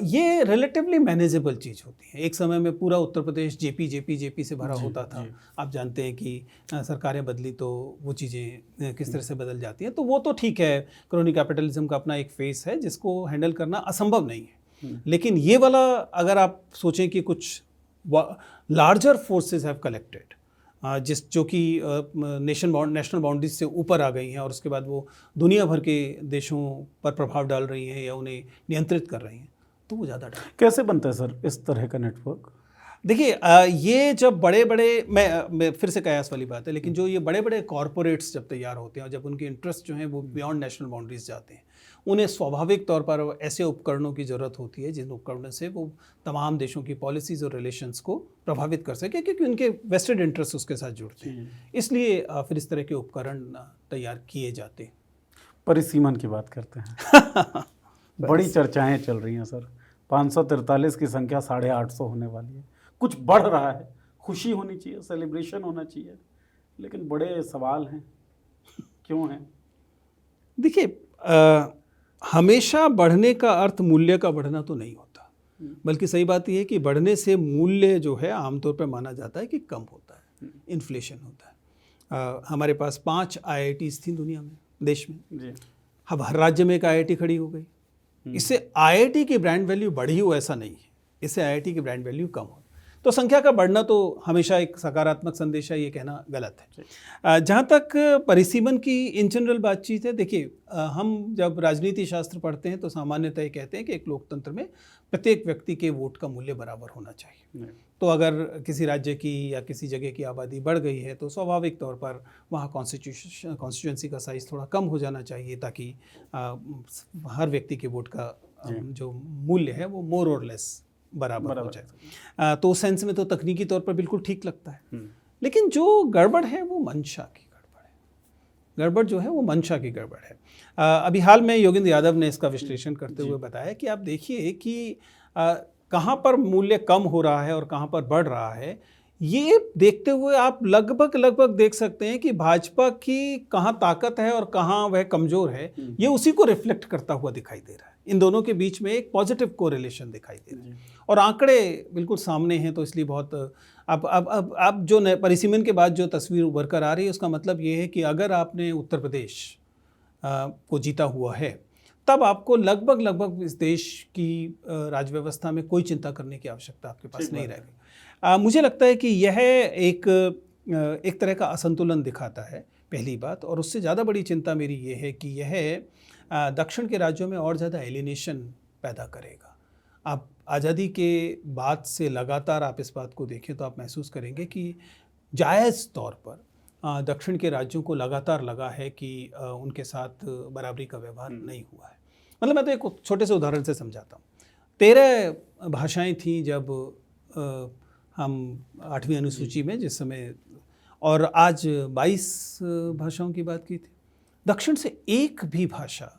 ये रिलेटिवली मैनेजेबल चीज़ होती है। एक समय में पूरा उत्तर प्रदेश जेपी से भरा होता था। आप जानते हैं कि सरकारें बदली तो वो चीज़ें किस तरह से बदल जाती हैं, तो वो तो ठीक है, क्रोनी कैपिटलिज्म का अपना एक फेस है जिसको हैंडल करना असंभव नहीं है। लेकिन ये वाला अगर आप सोचें कि कुछ लार्जर फोर्सेस हैव कलेक्टेड, जो कि नेशनल बाउंड्रीज से ऊपर आ गई हैं, और उसके बाद वो दुनिया भर के देशों पर प्रभाव डाल रही हैं या उन्हें नियंत्रित कर रही हैं, तो वो ज़्यादा डर। कैसे बनता है सर इस तरह का नेटवर्क? देखिए, ये जब बड़े बड़े, मैं फिर से कयास वाली बात है, लेकिन जो ये बड़े बड़े कॉरपोरेट्स जब तैयार होते हैं और जब उनके इंटरेस्ट जो हैं वो बियॉन्ड नेशनल बाउंड्रीज जाते हैं, उन्हें स्वाभाविक तौर पर ऐसे उपकरणों की ज़रूरत होती है जिन उपकरणों से वो तमाम देशों की पॉलिसीज़ और रिलेशंस को प्रभावित कर सके, क्योंकि उनके वेस्टेड इंटरेस्ट उसके साथ जुड़ते हैं। इसलिए फिर इस तरह के उपकरण तैयार किए जाते हैं। परिसीमन की बात करते हैं बड़ी चर्चाएं चल रही हैं सर, 543 की संख्या 850 होने वाली है, कुछ बढ़ रहा है, खुशी होनी चाहिए, सेलिब्रेशन होना चाहिए, लेकिन बड़े सवाल हैं, क्यों हैं? देखिए, हमेशा बढ़ने का अर्थ मूल्य का बढ़ना तो नहीं होता, बल्कि सही बात यह है कि बढ़ने से मूल्य जो है आमतौर पर माना जाता है कि कम होता है, इन्फ्लेशन होता है। हमारे पास 5 IITs थी दुनिया में, देश में जी। अब हर राज्य में एक IIT खड़ी हो गई। इससे IIT की ब्रांड वैल्यू बढ़ी हो ऐसा नहीं है, इससे IIT की ब्रांड वैल्यू कम हो। तो संख्या का बढ़ना तो हमेशा एक सकारात्मक संदेश है, ये कहना गलत है। जहाँ तक परिसीमन की इन जनरल बातचीत है, देखिए हम जब राजनीति शास्त्र पढ़ते हैं तो सामान्यतः ये कहते हैं कि एक लोकतंत्र में प्रत्येक व्यक्ति के वोट का मूल्य बराबर होना चाहिए। तो अगर किसी राज्य की या किसी जगह की आबादी बढ़ गई है तो स्वाभाविक तौर पर वहाँ कॉन्स्टिट्यूंसी का साइज़ थोड़ा कम हो जाना चाहिए, ताकि हर व्यक्ति के वोट का जो मूल्य है वो मोर और लेस बराबर हो जाए। तो उस सेंस में तो तकनीकी तौर पर बिल्कुल ठीक लगता है। लेकिन जो गड़बड़ है वो मंशा की गड़बड़ है। गड़बड़ जो है वो मंशा की गड़बड़ है। अभी हाल में योगेंद्र यादव ने इसका विश्लेषण करते हुए बताया कि आप देखिए कि कहाँ पर मूल्य कम हो रहा है और कहाँ पर बढ़ रहा है। ये देखते हुए आप लगभग देख सकते हैं कि भाजपा की कहाँ ताकत है और कहाँ वह कमज़ोर है, ये उसी को रिफ्लेक्ट करता हुआ दिखाई दे रहा है। इन दोनों के बीच में एक पॉजिटिव कोरिलेशन दिखाई दे रहा है और आंकड़े बिल्कुल सामने हैं। तो इसलिए बहुत अब जो परिसीमन के बाद जो तस्वीर उभर कर आ रही है, उसका मतलब ये है कि अगर आपने उत्तर प्रदेश को जीता हुआ है, तब आपको लगभग इस देश की राज्य व्यवस्था में कोई चिंता करने की आवश्यकता आपके पास नहीं रहेगी। मुझे लगता है कि यह एक तरह का असंतुलन दिखाता है, पहली बात। और उससे ज़्यादा बड़ी चिंता मेरी ये है कि यह दक्षिण के राज्यों में और ज़्यादा एलिनेशन पैदा करेगा। आप आज़ादी के बाद से लगातार आप इस बात को देखें तो आप महसूस करेंगे कि जायज़ तौर पर दक्षिण के राज्यों को लगातार लगा है कि उनके साथ बराबरी का व्यवहार नहीं हुआ है। मतलब मैं तो एक छोटे से उदाहरण से समझाता हूँ। 13 भाषाएं थीं जब हम 8वीं अनुसूची में जिस समय, और आज 22 भाषाओं की बात की थी। दक्षिण से एक भी भाषा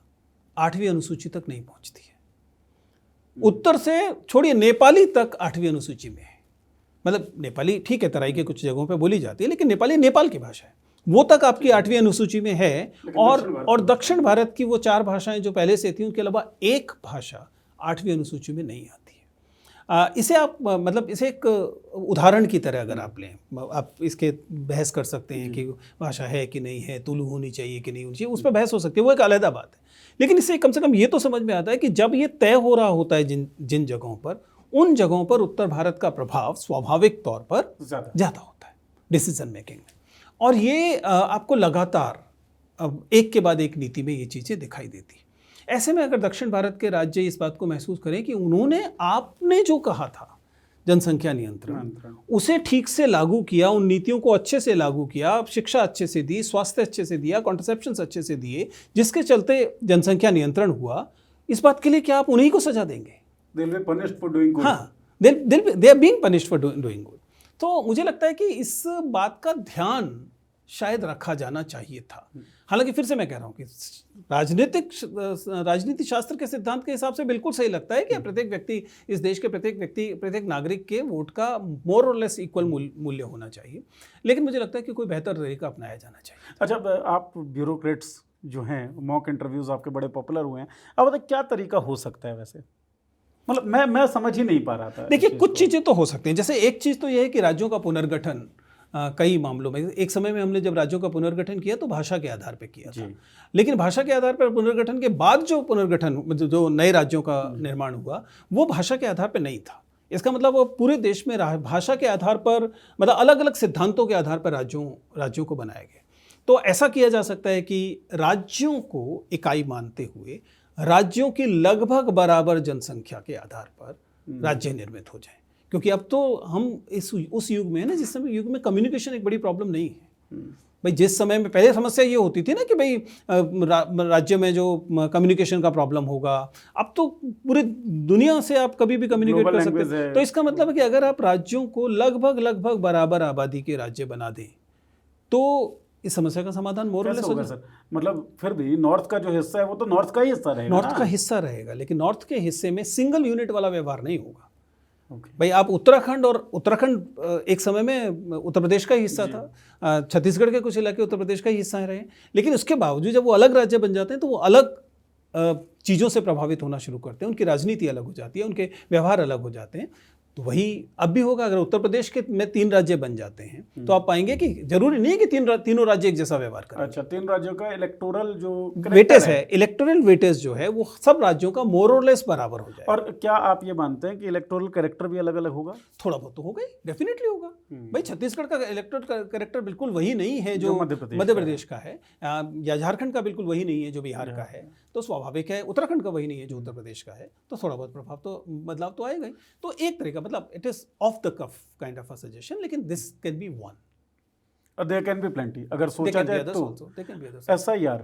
8वीं अनुसूची तक नहीं पहुँचती है। उत्तर से छोड़िए, नेपाली तक 8वीं अनुसूची में है। मतलब नेपाली ठीक है, तराई के कुछ जगहों पे बोली जाती है, लेकिन नेपाली नेपाल की भाषा है, वो तक आपकी 8वीं अनुसूची में है। और दक्षिण भारत की वो 4 भाषाएं जो पहले से थी, उनके अलावा एक भाषा 8वीं अनुसूची में नहीं आती है। इसे आप मतलब इसे एक उदाहरण की तरह अगर आप लें, आप इसके बहस कर सकते हैं कि भाषा है कि नहीं है, तुलु होनी चाहिए कि नहीं होनी चाहिए, उस पर बहस हो सकती है, वो एक अलग बात है। लेकिन इससे कम से कम ये तो समझ में आता है कि जब ये तय हो रहा होता है जिन जगहों पर, उन जगहों पर उत्तर भारत का प्रभाव स्वाभाविक तौर पर ज़्यादा होता है डिसीजन मेकिंग में। और ये आपको लगातार अब एक के बाद एक नीति में ये चीज़ें दिखाई देती। ऐसे में अगर दक्षिण भारत के राज्य इस बात को महसूस करें कि उन्होंने आपने जो कहा था जनसंख्या नियंत्रण, उसे ठीक से लागू किया, उन नीतियों को अच्छे से लागू किया, शिक्षा अच्छे से दी, स्वास्थ्य अच्छे से दिया, कॉन्ट्रसेप्शंस अच्छे से दिए, जिसके चलते जनसंख्या नियंत्रण हुआ, इस बात के लिए क्या आप उन्हीं को सजा देंगे? They'll be punished for doing good. हाँ, they are being punished for doing good. तो मुझे लगता है कि इस बात का ध्यान शायद रखा जाना चाहिए था। हालांकि फिर से मैं कह रहा हूँ कि राजनीति शास्त्र के सिद्धांत के हिसाब से बिल्कुल सही लगता है कि प्रत्येक व्यक्ति, इस देश के प्रत्येक नागरिक के वोट का मोर और लेस इक्वल मूल्य होना चाहिए। लेकिन मुझे लगता है कि कोई बेहतर तरीका अपनाया जाना चाहिए। अच्छा, आप ब्यूरोक्रेट्स जो हैं, मॉक इंटरव्यूज़ आपके बड़े पॉपुलर हुए हैं, अब बताइए क्या तरीका हो सकता है वैसे? मतलब मैं समझ ही नहीं पा रहा था। देखिए, कुछ चीज़ें तो हो सकती हैं। जैसे एक चीज़ तो यह है कि राज्यों का पुनर्गठन कई मामलों में, एक समय में हमने जब राज्यों का पुनर्गठन किया तो भाषा के आधार पर किया था। लेकिन भाषा के आधार पर पुनर्गठन के बाद जो पुनर्गठन, जो नए राज्यों का निर्माण हुआ, वो भाषा के आधार पर नहीं था। इसका मतलब वो पूरे देश में भाषा के आधार पर, मतलब अलग अलग सिद्धांतों के आधार पर राज्यों को बनाया गया। तो ऐसा किया जा सकता है कि राज्यों को इकाई मानते हुए राज्यों की लगभग बराबर जनसंख्या के आधार पर राज्य निर्मित हो जाए। क्योंकि अब तो हम उस युग में है ना, जिस समय युग में कम्युनिकेशन एक बड़ी प्रॉब्लम नहीं है। भाई जिस समय में पहले समस्या ये होती थी ना कि भाई राज्य में जो कम्युनिकेशन का प्रॉब्लम होगा, अब तो पूरी दुनिया से आप कभी भी कम्युनिकेट कर सकते हैं। तो इसका मतलब है कि अगर आप राज्यों को लगभग बराबर आबादी के राज्य बना दें तो इस समस्या का समाधान मोर और लेस होगा सर। मतलब फिर भी नॉर्थ का जो हिस्सा है वो तो नॉर्थ का ही हिस्सा रहेगा। नॉर्थ का हिस्सा रहेगा, लेकिन नॉर्थ के हिस्से में सिंगल यूनिट वाला व्यवहार नहीं होगा। भाई आप उत्तराखंड एक समय में उत्तर प्रदेश का ही हिस्सा था, छत्तीसगढ़ के कुछ इलाके उत्तर प्रदेश का ही हिस्सा रहे, लेकिन उसके बावजूद जब वो अलग राज्य बन जाते हैं तो वो अलग चीज़ों से प्रभावित होना शुरू करते हैं, उनकी राजनीति अलग हो जाती है, उनके व्यवहार अलग हो जाते हैं। तो वही अब भी होगा। अगर उत्तर प्रदेश के में 3 राज्य बन जाते हैं तो आप पाएंगे कि जरूरी नहीं है कि तीनों राज्य एक जैसा व्यवहार करें। अच्छा, 3 राज्यों का इलेक्टोरल जो वेटेज है, इलेक्टोरल वेटेज जो है वो सब राज्यों का मोर और लेस बराबर हो जाएगा। और क्या आप ये मानते हैं कि इलेक्टोरल कैरेक्टर भी अलग अलग होगा? थोड़ा बहुत तो होगा ही, डेफिनेटली होगा। भाई छत्तीसगढ़ का इलेक्टोरल कैरेक्टर बिल्कुल वही नहीं है जो मध्य प्रदेश का है, या झारखंड का बिल्कुल वही नहीं है जो बिहार का है, तो स्वाभाविक है उत्तराखंड का वही नहीं है जो उत्तर प्रदेश का है, तो थोड़ा बहुत प्रभाव तो बदलाव तो आएगा ही। तो एक तरह का मतलब it is off the cuff kind of a suggestion, लेकिन this can be one, there can be plenty अगर सोचा जाए तो। SIR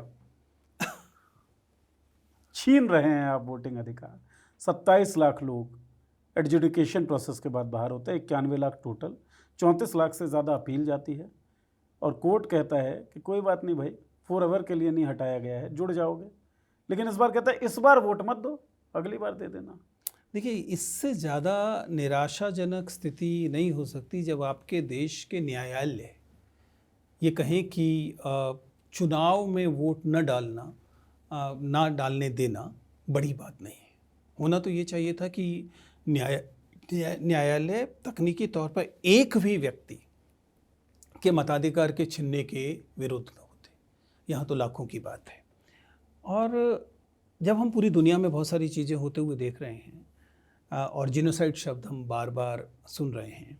छीन रहे हैं आप वोटिंग अधिकार, 27 लाख लोग एडजुडिकेशन प्रोसेस के बाद बाहर होते हैं, 91 लाख टोटल, 34 लाख से ज़्यादा अपील जाती है और कोर्ट कहता है कि कोई बात नहीं भाई, फॉरएवर के लिए नहीं हटाया गया है, जुड़ जाओगे। लेकिन इस बार कहता है इस बार वोट मत दो, अगली बार दे देना। देखिए, इससे ज़्यादा निराशाजनक स्थिति नहीं हो सकती जब आपके देश के न्यायालय ये कहें कि चुनाव में वोट न डालना, ना डालने देना बड़ी बात नहीं है। होना तो ये चाहिए था कि न्यायालय तकनीकी तौर पर एक भी व्यक्ति के मताधिकार के छीनने के विरुद्ध न होते। यहाँ तो लाखों की बात है। और जब हम पूरी दुनिया में बहुत सारी चीज़ें होते हुए देख रहे हैं और जीनोसाइड शब्द हम बार बार सुन रहे हैं,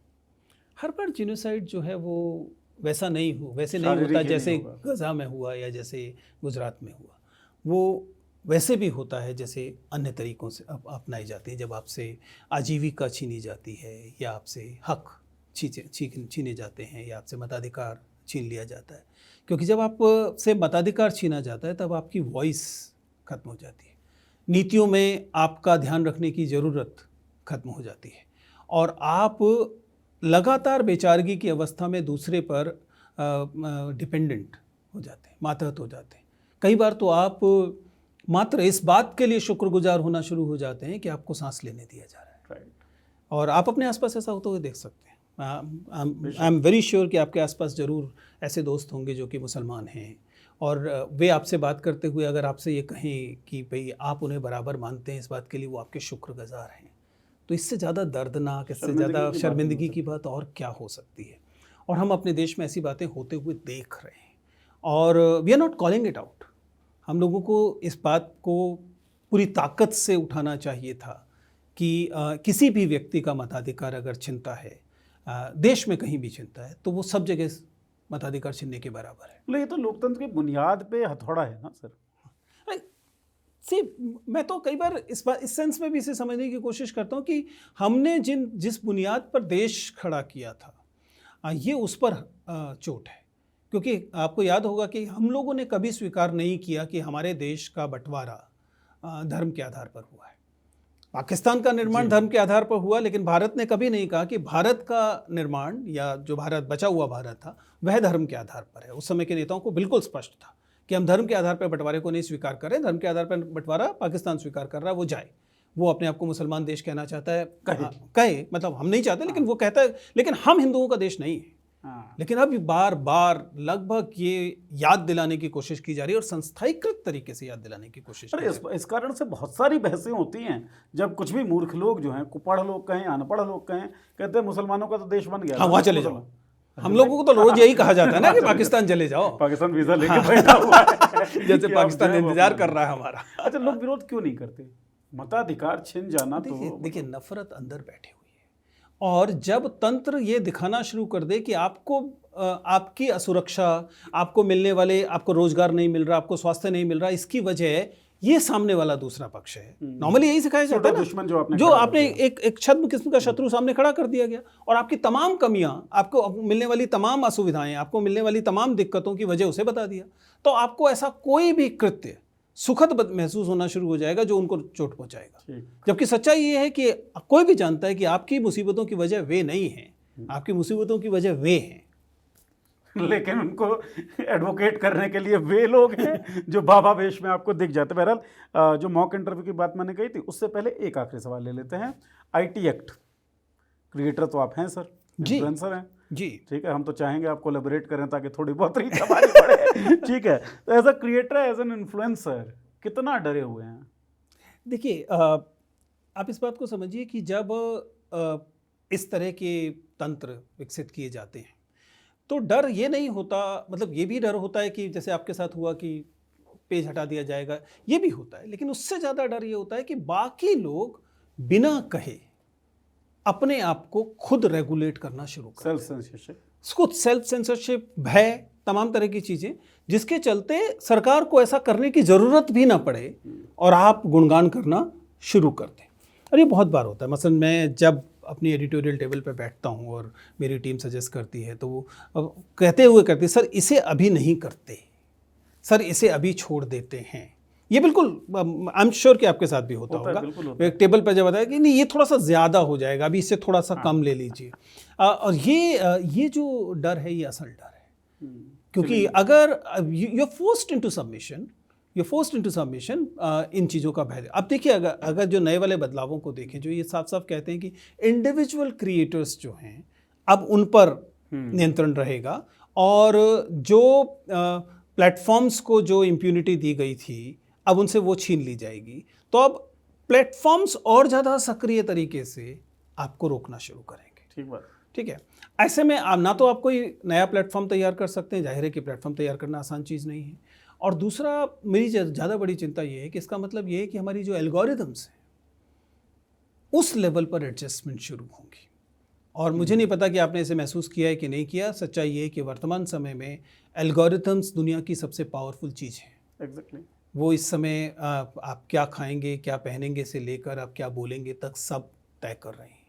हर बार जीनोसाइड जो है वो वैसे नहीं होता जैसे गजा में हुआ या जैसे गुजरात में हुआ। वो वैसे भी होता है जैसे अन्य तरीक़ों से अपनाई जाती है, जब आपसे आजीविका छीनी जाती है या आपसे हक छीने जाते हैं या आपसे मताधिकार छीन लिया जाता है। क्योंकि जब आप से मताधिकार छीना जाता है तब आपकी वॉइस खत्म हो जाती है, नीतियों में आपका ध्यान रखने की ज़रूरत खत्म हो जाती है और आप लगातार बेचारगी की अवस्था में दूसरे पर डिपेंडेंट हो जाते हैं, मातहत हो जाते हैं। कई बार तो आप मात्र इस बात के लिए शुक्रगुजार होना शुरू हो जाते हैं कि आपको सांस लेने दिया जा रहा है। और आप अपने आसपास ऐसा होते हुए देख सकते हैं। आई एम वेरी श्योर कि आपके आसपास ज़रूर ऐसे दोस्त होंगे जो कि मुसलमान हैं और वे आपसे बात करते हुए अगर आपसे ये कहें कि भाई आप उन्हें बराबर मानते हैं, इस बात के लिए वो आपके शुक्रगुजार हैं, तो इससे ज़्यादा दर्दनाक, इससे ज़्यादा शर्मिंदगी की बात और क्या हो सकती है। और हम अपने देश में ऐसी बातें होते हुए देख रहे हैं और we are not calling it out. हम लोगों को इस बात को पूरी ताकत से उठाना चाहिए था कि किसी भी व्यक्ति का मताधिकार अगर छिनता है, देश में कहीं भी छिनता है, तो वो सब जगह मताधिकार छीनने के बराबर है। ये तो लोकतंत्र की बुनियाद पे हथौड़ा है ना सर। मैं तो कई बार इस सेंस में भी इसे समझने की कोशिश करता हूँ कि हमने जिस बुनियाद पर देश खड़ा किया था, ये उस पर चोट है। क्योंकि आपको याद होगा कि हम लोगों ने कभी स्वीकार नहीं किया कि हमारे देश का बंटवारा धर्म के आधार पर हुआ है। पाकिस्तान का निर्माण धर्म के आधार पर हुआ, लेकिन भारत ने कभी नहीं कहा कि भारत का निर्माण या जो भारत बचा हुआ भारत था वह धर्म के आधार पर है। उस समय के नेताओं को बिल्कुल स्पष्ट था कि हम धर्म के आधार पर बंटवारे को नहीं स्वीकार कर रहे। धर्म के आधार पर बंटवारा पाकिस्तान स्वीकार कर रहा है, वो जाए, वो अपने आप को मुसलमान देश कहना चाहता है, कहे मतलब हम नहीं चाहते, लेकिन वो कहता है, लेकिन हम हिंदुओं का देश नहीं है। लेकिन अब बार बार लगभग ये याद दिलाने की कोशिश की जा रही है और संस्थाईकृत तरीके से याद दिलाने की कोशिश की जा रही है। इस कारण से बहुत सारी बहसें होती हैं जब कुछ भी मूर्ख लोग जो हैं, कुपढ़ लोग कहें, अनपढ़ लोग कहें, कहते हैं मुसलमानों का तो देश बन गया, हाँ वहाँ चले जाओ। हम लोगों को तो रोज यही कहा जाता है ना कि पाकिस्तान चले जाओ, पाकिस्तान वीजा लेके बैठा हुआ है जैसे पाकिस्तान इंतजार कर रहा है हमारा। अच्छा, लोग विरोध क्यों नहीं करते? मताधिकार छिन जाना तो देखिए नफरत अंदर बैठी हुई है और जब तंत्र ये दिखाना शुरू कर दे कि आपको आपकी असुरक्षा, आपको मिलने वाले, आपको रोजगार नहीं मिल रहा, आपको स्वास्थ्य नहीं मिल रहा, इसकी वजह ये सामने वाला दूसरा पक्ष है। नॉर्मली यही सिखाया जाता है ना, दुश्मन जो आपने एक छद्म किस्म का शत्रु सामने खड़ा कर दिया गया और आपकी तमाम कमियां, आपको मिलने वाली तमाम असुविधाएं, आपको मिलने वाली तमाम दिक्कतों की वजह उसे बता दिया, तो आपको ऐसा कोई भी कृत्य सुखद महसूस होना शुरू हो जाएगा जो उनको चोट पहुंचाएगा। जबकि सच्चाई ये है कि कोई भी जानता है कि आपकी मुसीबतों की वजह वे नहीं है, आपकी मुसीबतों की वजह वे हैं, लेकिन उनको एडवोकेट करने के लिए वे लोग हैं जो बाबा वेश में आपको दिख जाते। बहरहाल जो मॉक इंटरव्यू की बात मैंने कही थी, उससे पहले एक आखिरी सवाल ले लेते हैं। IT एक्ट क्रिएटर तो आप हैं सर, इन्फ्लुएंसर हैं जी, ठीक है, हम तो चाहेंगे आप कोलैबोरेट करें ताकि थोड़ी बहुत रीच हमारी बढ़े। ठीक है, तो as a creator, as an influencer कितना डरे हुए हैं? देखिए, आप इस बात को समझिए कि जब इस तरह के तंत्र विकसित किए जाते हैं तो डर ये नहीं होता, मतलब ये भी डर होता है कि जैसे आपके साथ हुआ कि पेज हटा दिया जाएगा, ये भी होता है, लेकिन उससे ज़्यादा डर ये होता है कि बाकी लोग बिना कहे अपने आप को खुद रेगुलेट करना शुरू कर सेल्फ सेंसरशिप, खुद सेल्फ सेंसरशिप, भय, तमाम तरह की चीज़ें, जिसके चलते सरकार को ऐसा करने की ज़रूरत भी ना पड़े और आप गुणगान करना शुरू कर दें। और ये बहुत बार होता है। मसलन मैं जब अपनी एडिटोरियल टेबल पे बैठता हूँ और मेरी टीम सजेस्ट करती है तो वो कहते हुए करती है, सर इसे अभी नहीं करते, सर इसे अभी छोड़ देते हैं। ये बिल्कुल आई एम श्योर कि आपके साथ भी होता होगा। एक टेबल पर जब बताया कि नहीं ये थोड़ा सा ज़्यादा हो जाएगा, अभी इससे थोड़ा सा कम ले लीजिए। और ये जो डर है ये असल डर है, क्योंकि अगर यू फोर्स्ड इनटू सबमिशन, इन चीज़ों का भय। अब देखिए अगर जो नए वाले बदलावों को देखें, जो ये साफ साफ कहते हैं कि इंडिविजुअल क्रिएटर्स जो हैं अब उन पर नियंत्रण रहेगा, और जो प्लेटफॉर्म्स को जो इम्प्यूनिटी दी गई थी अब उनसे वो छीन ली जाएगी। तो अब प्लेटफॉर्म्स और ज़्यादा सक्रिय तरीके से आपको रोकना शुरू करेंगे। ठीक है। ऐसे में ना तो आप कोई नया प्लेटफॉर्म तैयार कर सकते हैं, जाहिर है कि प्लेटफॉर्म तैयार करना आसान चीज़ नहीं है। और दूसरा मेरी ज़्यादा बड़ी चिंता ये है कि इसका मतलब ये है कि हमारी जो एल्गोरिदम्स हैं उस लेवल पर एडजस्टमेंट शुरू होंगी। और मुझे नहीं पता कि आपने इसे महसूस किया है कि नहीं किया। सच्चाई ये है कि वर्तमान समय में एल्गोरिथम्स दुनिया की सबसे पावरफुल चीज़ है। एग्जैक्टली। वो इस समय आप क्या खाएंगे, क्या पहनेंगे से लेकर आप क्या बोलेंगे तक सब तय कर रहे हैं।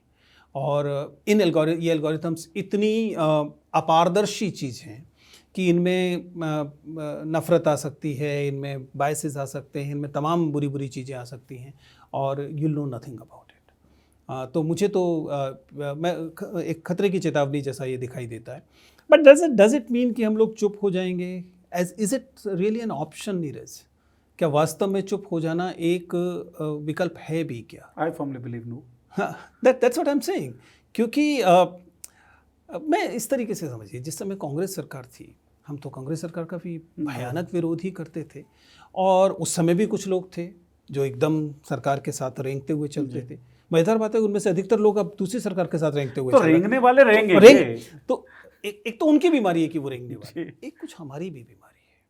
और ये एल्गोरिथम्स इतनी अपारदर्शी चीज़ हैं कि इनमें नफ़रत आ सकती है, इनमें बायसेस आ सकते हैं, इनमें तमाम बुरी बुरी चीज़ें आ सकती हैं, और you know nothing about it. तो मुझे तो मैं एक खतरे की चेतावनी जैसा ये दिखाई देता है। बट डज इट मीन कि हम लोग चुप हो जाएंगे? Is it really an option Neeraj? क्या वास्तव में चुप हो जाना एक विकल्प है भी क्या? I firmly believe no. That's what I am saying. क्योंकि मैं इस तरीके से समझिए, जिस समय कांग्रेस सरकार थी, हम तो कांग्रेस सरकार का भी भयानक विरोध ही करते थे, और उस समय भी कुछ लोग थे जो एकदम सरकार के साथ रेंगते हुए चलते थे। मजेदार बात है उनमें से अधिकतर लोग अब दूसरी सरकार के साथ रेंगते हुए तो रेंगने वाले रेंगे। तो एक तो उनकी बीमारी है कि वो रेंगने वाले, एक कुछ हमारी भी बीमारी है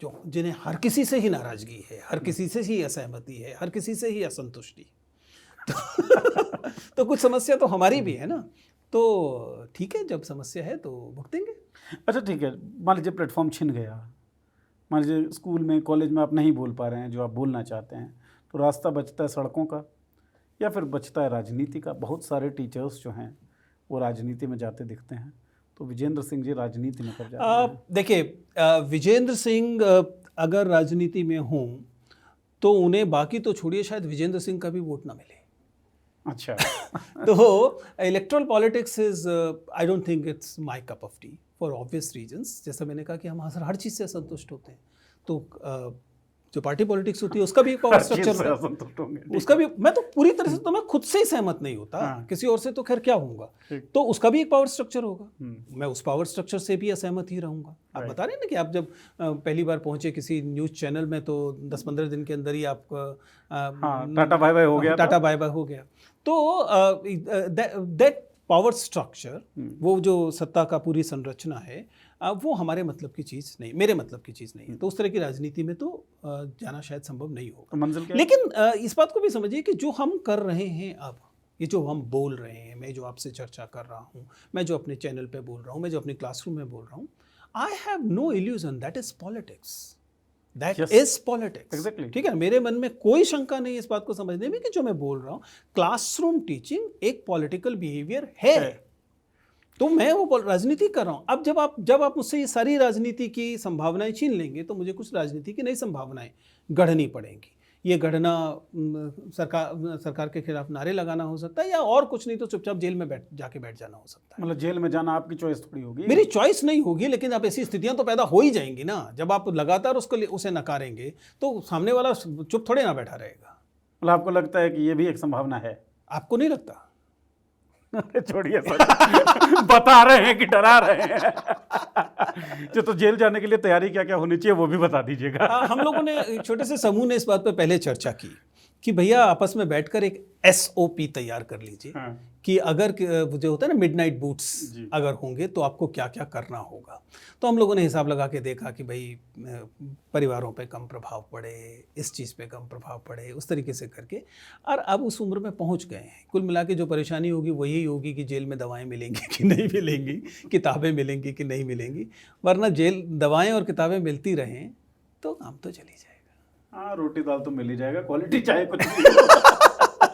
जो जिन्हें हर किसी से ही नाराजगी है, हर किसी से ही असहमति है, हर किसी से ही असंतुष्टि। तो कुछ समस्या तो हमारी भी है ना। तो ठीक है, जब समस्या है तो भुगतेंगे। अच्छा ठीक है, मान लीजिए प्लेटफॉर्म छिन गया, मान लीजिए स्कूल में कॉलेज में आप नहीं बोल पा रहे हैं जो आप बोलना चाहते हैं, तो रास्ता बचता है सड़कों का या फिर बचता है राजनीति का। बहुत सारे टीचर्स जो हैं वो राजनीति में जाते दिखते हैं, तो विजेंद्र सिंह जी राजनीति में कब जाते हैं? देखिए विजेंद्र सिंह अगर राजनीति में हों तो उन्हें बाकी तो छोड़िए, शायद विजेंद्र सिंह का भी वोट ना मिले। अच्छा। तो erectile politics is I don't think it's my cup of T for obvious reasons. जैसा मैंने कहा कि हम हर चीज़ से असंतुष्ट होते हैं, तो जो पार्टी पॉलिटिक्स होती है उसका भी पावर स्ट्रक्चर, उसका भी, मैं तो पूरी तरह से तो मैं खुद से ही सहमत नहीं होता, किसी और से तो खैर क्या होऊंगा, तो उसका भी एक पावर स्ट्रक्चर होगा। मैं उस पावर स्ट्रक्चर से भी असहमत ही रहूंगा। आप बता रहे हैं ना कि आप जब पहली बार पहुंचे किसी न्यूज़ चैनल में तो 10-15 दिन के अंदर ही आपका टाटा बाय बाय हो गया। तो दैट पावर स्ट्रक्चर, वो जो सत्ता का पूरी संरचना है, वो हमारे मतलब की चीज़ नहीं, मेरे मतलब की चीज़ नहीं है। तो उस तरह की राजनीति में तो जाना शायद संभव नहीं होगा। मंजिल क्या? लेकिन इस बात को भी समझिए कि जो हम कर रहे हैं अब, ये जो हम बोल रहे हैं, मैं जो आपसे चर्चा कर रहा हूँ, मैं जो अपने चैनल पे बोल रहा हूँ, मैं जो अपने क्लासरूम में बोल रहा हूँ, I have no illusion that is politics, that is politics. Exactly. ठीक है, मेरे मन में कोई शंका नहीं इस बात को समझने में कि जो मैं बोल रहा हूँ, क्लासरूम टीचिंग एक पॉलिटिकल बिहेवियर है। तो मैं वो राजनीति कर रहा हूँ। अब जब आप मुझसे ये सारी राजनीति की संभावनाएं छीन लेंगे तो मुझे कुछ राजनीति की नई संभावनाएं गढ़नी पड़ेंगी। ये गढ़ना सरकार के खिलाफ नारे लगाना हो सकता है, या और कुछ नहीं तो चुपचाप जेल में जाके बैठ जाना हो सकता है। मतलब जेल में जाना आपकी चॉइस थोड़ी होगी? मेरी चॉइस नहीं होगी, लेकिन अब ऐसी स्थितियां तो पैदा हो ही जाएंगी ना। जब आप लगातार उसे नकारेंगे तो सामने वाला चुप थोड़े ना बैठा रहेगा। मतलब आपको लगता है कि ये भी एक संभावना है? आपको नहीं लगता? छोड़िए सर, बता रहे हैं कि डरा रहे हैं। जो तो जेल जाने के लिए तैयारी क्या क्या होनी चाहिए वो भी बता दीजिएगा। हम लोगों ने छोटे से समूह ने इस बात पर पहले चर्चा की कि भैया आपस में बैठकर एक SOP तैयार कर लीजिए हाँ। कि अगर जो होता है ना मिडनाइट बूट्स जी। अगर होंगे तो आपको क्या क्या करना होगा। तो हम लोगों ने हिसाब लगा के देखा कि भाई परिवारों पे कम प्रभाव पड़े, इस चीज़ पे कम प्रभाव पड़े, उस तरीके से करके। और अब उस उम्र में पहुंच गए हैं। कुल मिला के जो परेशानी होगी वो यही होगी कि जेल में दवाएं मिलेंगी कि नहीं मिलेंगी, किताबें मिलेंगी कि नहीं मिलेंगी। वरना जेल दवाएँ और किताबें मिलती रहें तो काम तो चली जाएगा। हाँ, रोटी दाल तो मिल ही जाएगा, क्वालिटी चाहे कुछ भी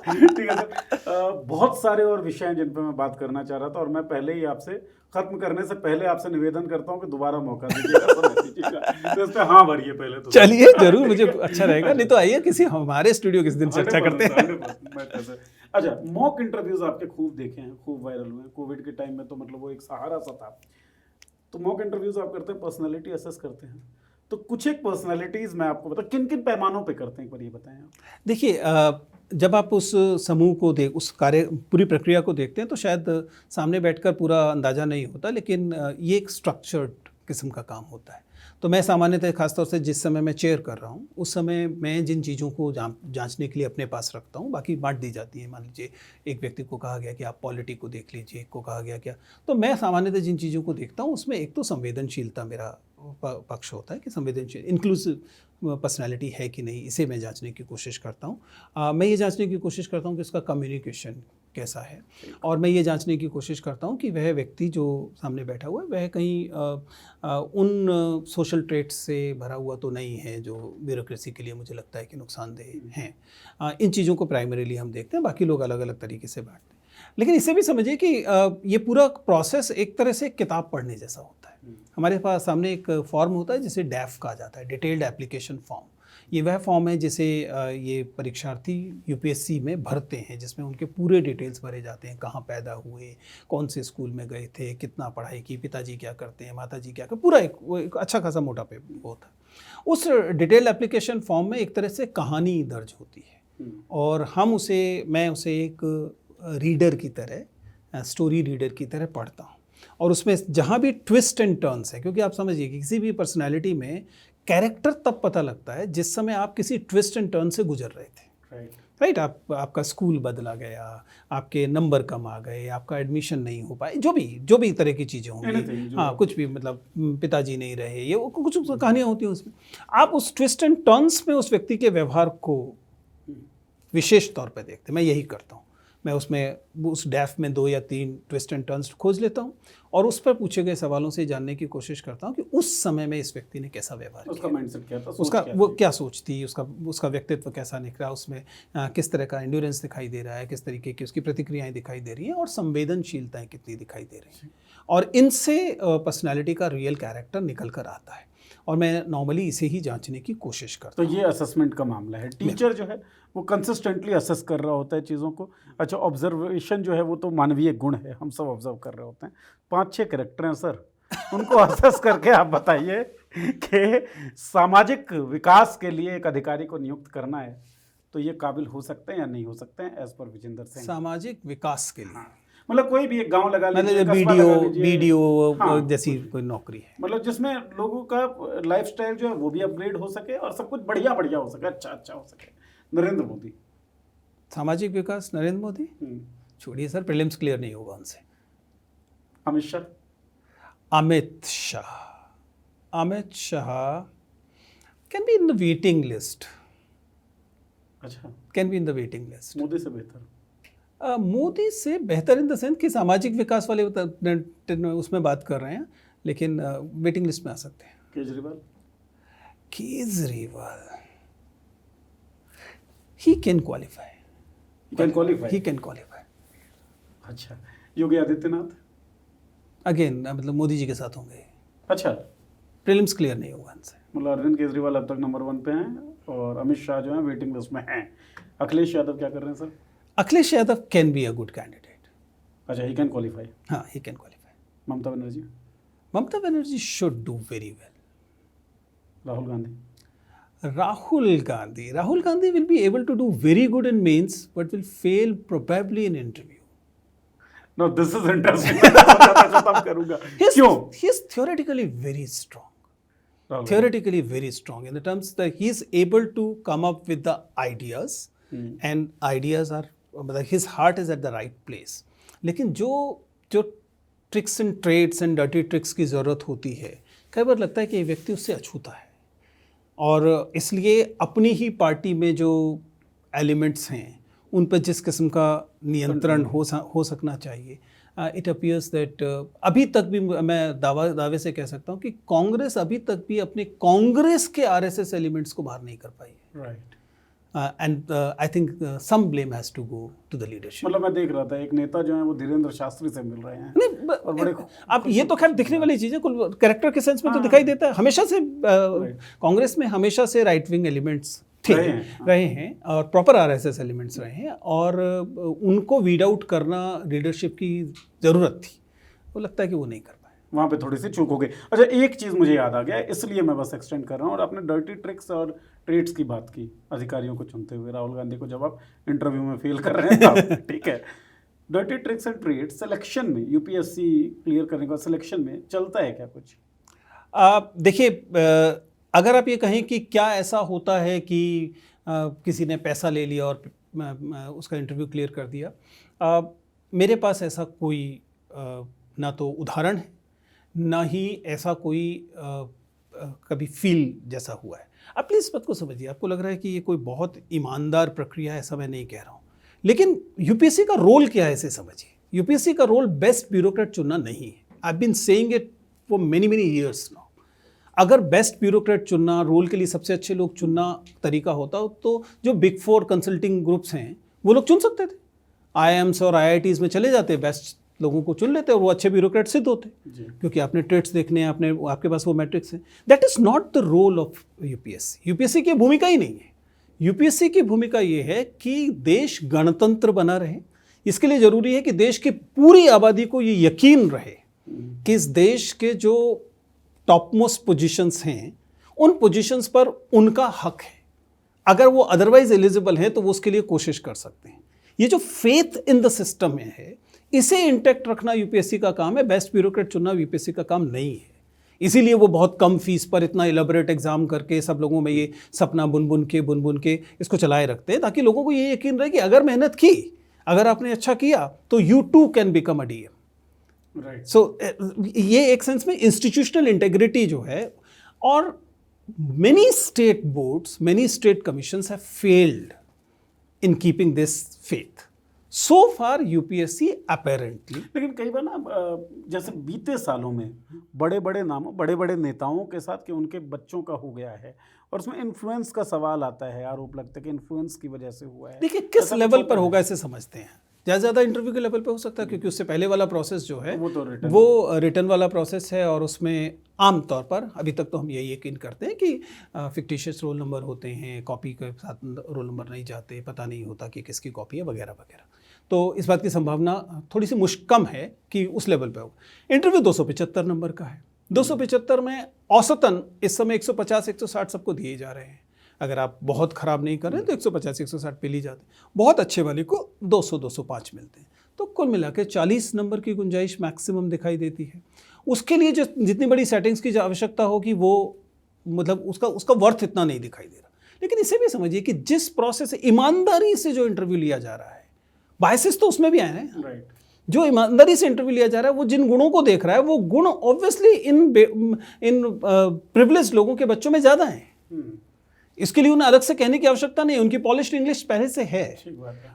ठीक है सर। बहुत सारे और विषय हैं जिन पे मैं बात करना चाह रहा था, और मैं पहले ही आपसे खत्म करने से पहले आपसे निवेदन करता हूँ कि दोबारा मौका दीजिएगा, समय दीजिएगा। तो इस पे हाँ भरिए पहले तो। चलिए जरूर, मुझे अच्छा रहेगा। नहीं तो आइए किसी हमारे स्टूडियो किसी दिन चर्चा करते हैं। 100%। अच्छा, मॉक इंटरव्यूज आपके खूब देखे हैं, खूब वायरल हुए हैं। कोविड के टाइम में तो मतलब वो एक सहारा सा था। तो मॉक इंटरव्यूज आप करते हैं, पर्सनैलिटी असेस करते हैं, तो कुछ एक पर्सनैलिटीज मैं आपको बता, किन किन पैमानों पे करते हैं एक बार ये बताएं आप। देखिए, जब आप उस समूह को उस कार्य पूरी प्रक्रिया को देखते हैं तो शायद सामने बैठकर पूरा अंदाज़ा नहीं होता, लेकिन ये एक स्ट्रक्चर्ड किस्म का काम होता है। तो मैं सामान्यतः खासतौर से जिस समय मैं चेयर कर रहा हूँ उस समय मैं जिन चीज़ों को जांचने के लिए अपने पास रखता हूँ, बाकी बांट दी जाती है। मान लीजिए एक व्यक्ति को कहा गया कि आप पॉलिटी को देख लीजिए, एक को कहा गया क्या, तो मैं सामान्यतः जिन चीज़ों को देखता हूँ उसमें एक तो संवेदनशीलता मेरा पक्ष होता है कि संवेदनशील इंक्लूसिव पर्सनालिटी है कि नहीं, इसे मैं जांचने की कोशिश करता हूँ। मैं ये जांचने की कोशिश करता हूँ कि उसका कम्युनिकेशन कैसा है, और मैं ये जांचने की कोशिश करता हूँ कि वह व्यक्ति जो सामने बैठा हुआ है वह कहीं उन सोशल ट्रेट्स से भरा हुआ तो नहीं है जो ब्यूरोक्रेसी के लिए मुझे लगता है कि नुकसानदेह हैं। इन चीज़ों को प्राइमरीली हम देखते हैं, बाकी लोग अलग अलग तरीके से बांटते हैं। लेकिन इसे भी समझिए कि ये पूरा प्रोसेस एक तरह से किताब पढ़ने जैसा होता है। हमारे पास सामने एक फॉर्म होता है जिसे डैफ कहा जाता है, डिटेल्ड एप्लीकेशन फॉर्म। ये वह फॉर्म है जिसे ये परीक्षार्थी यूपीएससी में भरते हैं, जिसमें उनके पूरे डिटेल्स भरे जाते हैं, कहाँ पैदा हुए, कौन से स्कूल में गए थे, कितना पढ़ाई की, पिताजी क्या करते हैं, माताजी क्या करते, पूरा एक अच्छा खासा मोटा पेपर होता है। उस डिटेल्ड एप्लीकेशन फॉर्म में एक तरह से कहानी दर्ज होती है, और मैं उसे एक रीडर की तरह, स्टोरी रीडर की तरह पढ़ता हूँ। और उसमें जहाँ भी ट्विस्ट एंड टर्न्स है, क्योंकि आप समझिए कि किसी भी पर्सनैलिटी में कैरेक्टर तब पता लगता है जिस समय आप किसी ट्विस्ट एंड टर्न से गुजर रहे थे। राइट। आपका स्कूल बदला गया, आपके नंबर कम आ गए, आपका एडमिशन नहीं हो पाए, जो भी तरह की चीज़ें होंगी, हाँ कुछ भी, मतलब पिताजी नहीं रहे, ये कुछ कहानियाँ होती हैं उसमें। आप उस ट्विस्ट एंड टर्न्स में उस व्यक्ति के व्यवहार को विशेष तौर पर देखते हैं। मैं यही करता हूँ। मैं उस डैफ में 2 या 3 ट्विस्ट एंड टर्न्स खोज लेता हूँ, और उस पर पूछे गए सवालों से जानने की कोशिश करता हूँ कि उस समय में इस व्यक्ति ने कैसा व्यवहार किया, उसका माइंडसेट क्या था, वो क्या सोच थी, उसका व्यक्तित्व कैसा निकला, उसमें किस तरह का एंड्योरेंस दिखाई दे रहा है, किस तरीके की उसकी प्रतिक्रियाएं दिखाई दे रही हैं, और संवेदनशीलताएं कितनी दिखाई दे रही हैं। और इनसे पर्सनैलिटी का रियल कैरेक्टर निकल कर आता है, और मैं नॉर्मली इसे ही जांचने की कोशिश करता हूँ। तो ये असेसमेंट का मामला है। टीचर जो है वो कंसिस्टेंटली असेस कर रहा होता है चीज़ों को। अच्छा, ऑब्जर्वेशन जो है वो तो मानवीय गुण है, हम सब ऑब्जर्व कर रहे होते हैं। 5-6 कैरेक्टर हैं सर, उनको असेस करके आप बताइए कि सामाजिक विकास के लिए एक अधिकारी को नियुक्त करना है तो ये काबिल हो सकते हैं या नहीं हो सकते हैं एज पर विजेंद्र सिंह। सामाजिक विकास के लिए मतलब कोई भी एक गांव लगा लीजिए, बीडीओ जैसी कोई नौकरी है, मतलब जिसमें लोगों का लाइफस्टाइल जो है वो भी अपग्रेड हो सके और सब कुछ बढ़िया हो सके, अच्छा हो सके। नरेंद्र मोदी, सामाजिक विकास नरेंद्र मोदी, छोड़िए सर, प्रीलिम्स क्लियर नहीं होगा उनसे। Amit Shah can be in the waiting list. अच्छा, can be in the waiting list. Modi से बेहतर? मोदी से बेहतर इन द सेंस कि सामाजिक विकास वाले उसमें बात कर रहे हैं, लेकिन वेटिंग लिस्ट में आ सकते हैं। Kejriwal he can qualify. He can qualify. अच्छा, योगी आदित्यनाथ? अगेन मतलब मोदी जी के साथ होंगे। अच्छा, प्रीलिम्स क्लियर नहीं होगा उनसे। मतलब अरविंद केजरीवाल अब तक नंबर 1 पे हैं और अमित शाह जो है वेटिंग लिस्ट में हैं। अखिलेश यादव क्या कर रहे हैं sir? Akhilesh Yadav can be a good candidate. अच्छा, ही कैन क्वालिफाई। हाँ, he can qualify. Mamata Banerjee should do very well. Rahul Gandhi will be able to do very good in mains but will fail probably in interview. No, this is interesting. मैं करूंगा। क्यों? He is theoretically very strong. Theoretically very strong in the terms that he is able to come up with the ideas and ideas are, मतलब his heart is at the right place. लेकिन जो जो tricks and trades and dirty tricks की ज़रूरत होती है, कई बार लगता है कि ये व्यक्ति उससे अछूता है, और इसलिए अपनी ही पार्टी में जो एलिमेंट्स हैं उन पर जिस किस्म का नियंत्रण हो सकना चाहिए, इट अपीयर्स दैट अभी तक भी मैं दावे से कह सकता हूँ कि कांग्रेस अभी तक भी अपने कांग्रेस के आरएसएस एलिमेंट्स को बाहर नहीं कर पाई है। Right. And I think some blame has to go to the leadership. मतलब मैं देख रहा था एक नेता जो है वो धीरेन्द्र शास्त्री से मिल रहे हैं। नहीं, और बड़े अब ये तो खैर दिखने वाली चीज़ है, कुल कैरेक्टर के सेंस में तो दिखाई देता है। हमेशा से कांग्रेस में हमेशा से राइट विंग एलिमेंट्स रहे हैं और प्रॉपर आरएसएस एलिमेंट्स रहे हैं, और उनको वीड आउट करना लीडरशिप की ज़रूरत थी, वो लगता है कि वो नहीं कर पाए, वहाँ पे थोड़ी सी चूक हो गई। अच्छा, एक चीज़ मुझे याद आ गया, इसलिए मैं बस एक्सटेंड कर रहा हूँ। और आपने डर्टी ट्रिक्स और ट्रेड्स की बात की अधिकारियों को चुनते हुए, राहुल गांधी को जब आप इंटरव्यू में फेल कर रहे हैं तब, ठीक है। Dirty tricks and trades selection में, यूपीएससी क्लियर करने के बाद सिलेक्शन में चलता है क्या कुछ? देखिए, अगर आप ये कहें कि क्या ऐसा होता है कि किसी ने पैसा ले लिया और उसका इंटरव्यू क्लियर कर दिया, मेरे पास ऐसा कोई ना तो उदाहरण है, ना ही ऐसा कोई कभी फील जैसा हुआ है। आप प्लीज़ इस बात को समझिए, आपको लग रहा है कि ये कोई बहुत ईमानदार प्रक्रिया है, ऐसा मैं नहीं कह रहा हूँ, लेकिन यूपीएससी का रोल क्या है इसे समझिए। यूपीएससी का रोल बेस्ट ब्यूरोक्रेट चुनना नहीं है। I have been saying it for many years now. अगर बेस्ट ब्यूरोक्रेट चुनना, रोल के लिए सबसे अच्छे लोग चुनना तरीका होता तो जो बिग 4 कंसल्टिंग ग्रुप्स हैं वो लोग चुन सकते थे। आईआईएम्स और आईआईटीज़ में चले जाते, बेस्ट लोगों को चुन लेते और वो अच्छे ब्यूरोक्रेट सिद्ध होते, क्योंकि आपने ट्रेड्स देखने हैं, आपके पास वो मैट्रिक्स हैं। That is not the role of UPSC. UPSC की भूमिका ही नहीं है। यूपीएससी की भूमिका ये है कि देश गणतंत्र बना रहे। इसके लिए ज़रूरी है कि देश की पूरी आबादी को ये यकीन रहे कि इस देश के जो टॉप मोस्ट पोजिशंस हैं, उन पोजिशंस पर उनका हक है। अगर वो अदरवाइज एलिजिबल हैं तो वो उसके लिए कोशिश कर सकते हैं। ये जो फेथ इन द सिस्टम में है, इसे इंटैक्ट रखना यूपीएससी का काम है। बेस्ट ब्यूरोक्रेट चुनना यूपीएससी का काम नहीं है। इसीलिए वो बहुत कम फीस पर इतना इलेबोरेट एग्जाम करके सब लोगों में ये सपना बुन बुन के इसको चलाए रखते हैं, ताकि लोगों को ये यकीन रहे कि अगर मेहनत की, अगर आपने अच्छा किया, तो you too can become a DM. So ये एक सेंस में इंस्टीट्यूशनल इंटेग्रिटी जो है, और many state boards, many state commissions have failed in keeping this faith. So far UPSC apparently. लेकिन कई बार ना, जैसे बीते सालों में बड़े बड़े नामों, बड़े बड़े नेताओं के साथ कि उनके बच्चों का हो गया है, और उसमें इन्फ्लुएंस का सवाल आता है, आरोप लगता है कि इन्फ्लुएंस की वजह से हुआ है। देखिए, किस लेवल पर होगा इसे समझते हैं। ज़्यादा इंटरव्यू के लेवल पे हो सकता है, क्योंकि उससे पहले वाला प्रोसेस जो है वो रिटर्न वाला प्रोसेस है, और उसमें आम तौर पर अभी तक तो हम यही यकीन करते हैं कि फिक्टिशियस रोल नंबर होते हैं, कॉपी के साथ रोल नंबर नहीं जाते, पता नहीं होता कि किसकी कॉपी है वगैरह वगैरह। तो इस बात की संभावना थोड़ी सी कम है कि उस लेवल पे होगा। इंटरव्यू 275 नंबर का है। 275 में औसतन इस समय 150-160 सबको दिए जा रहे हैं। अगर आप बहुत ख़राब नहीं कर रहे हैं तो 150-160 पे ली जाते हैं, बहुत अच्छे वाले को 200-205 मिलते हैं। तो कुल मिला के 40 नंबर की गुंजाइश मैक्सिमम दिखाई देती है। उसके लिए जितनी बड़ी सेटिंग्स की आवश्यकता होगी, वो मतलब उसका वर्थ इतना नहीं दिखाई दे रहा। लेकिन इसे भी समझिए कि जिस प्रोसेस से ईमानदारी से जो इंटरव्यू लिया जा रहा है, बायसेस तो उसमें भी आए हैं, जो ईमानदारी से इंटरव्यू लिया जा रहा है, वो जिन गुणों को देख रहा है, वो गुण ऑब्वियसली इन प्रिविलेज्ड लोगों के बच्चों में ज़्यादा हैं। इसके लिए उन्हें अलग से कहने की आवश्यकता नहीं, उनकी पॉलिश्ड इंग्लिश पहले से है।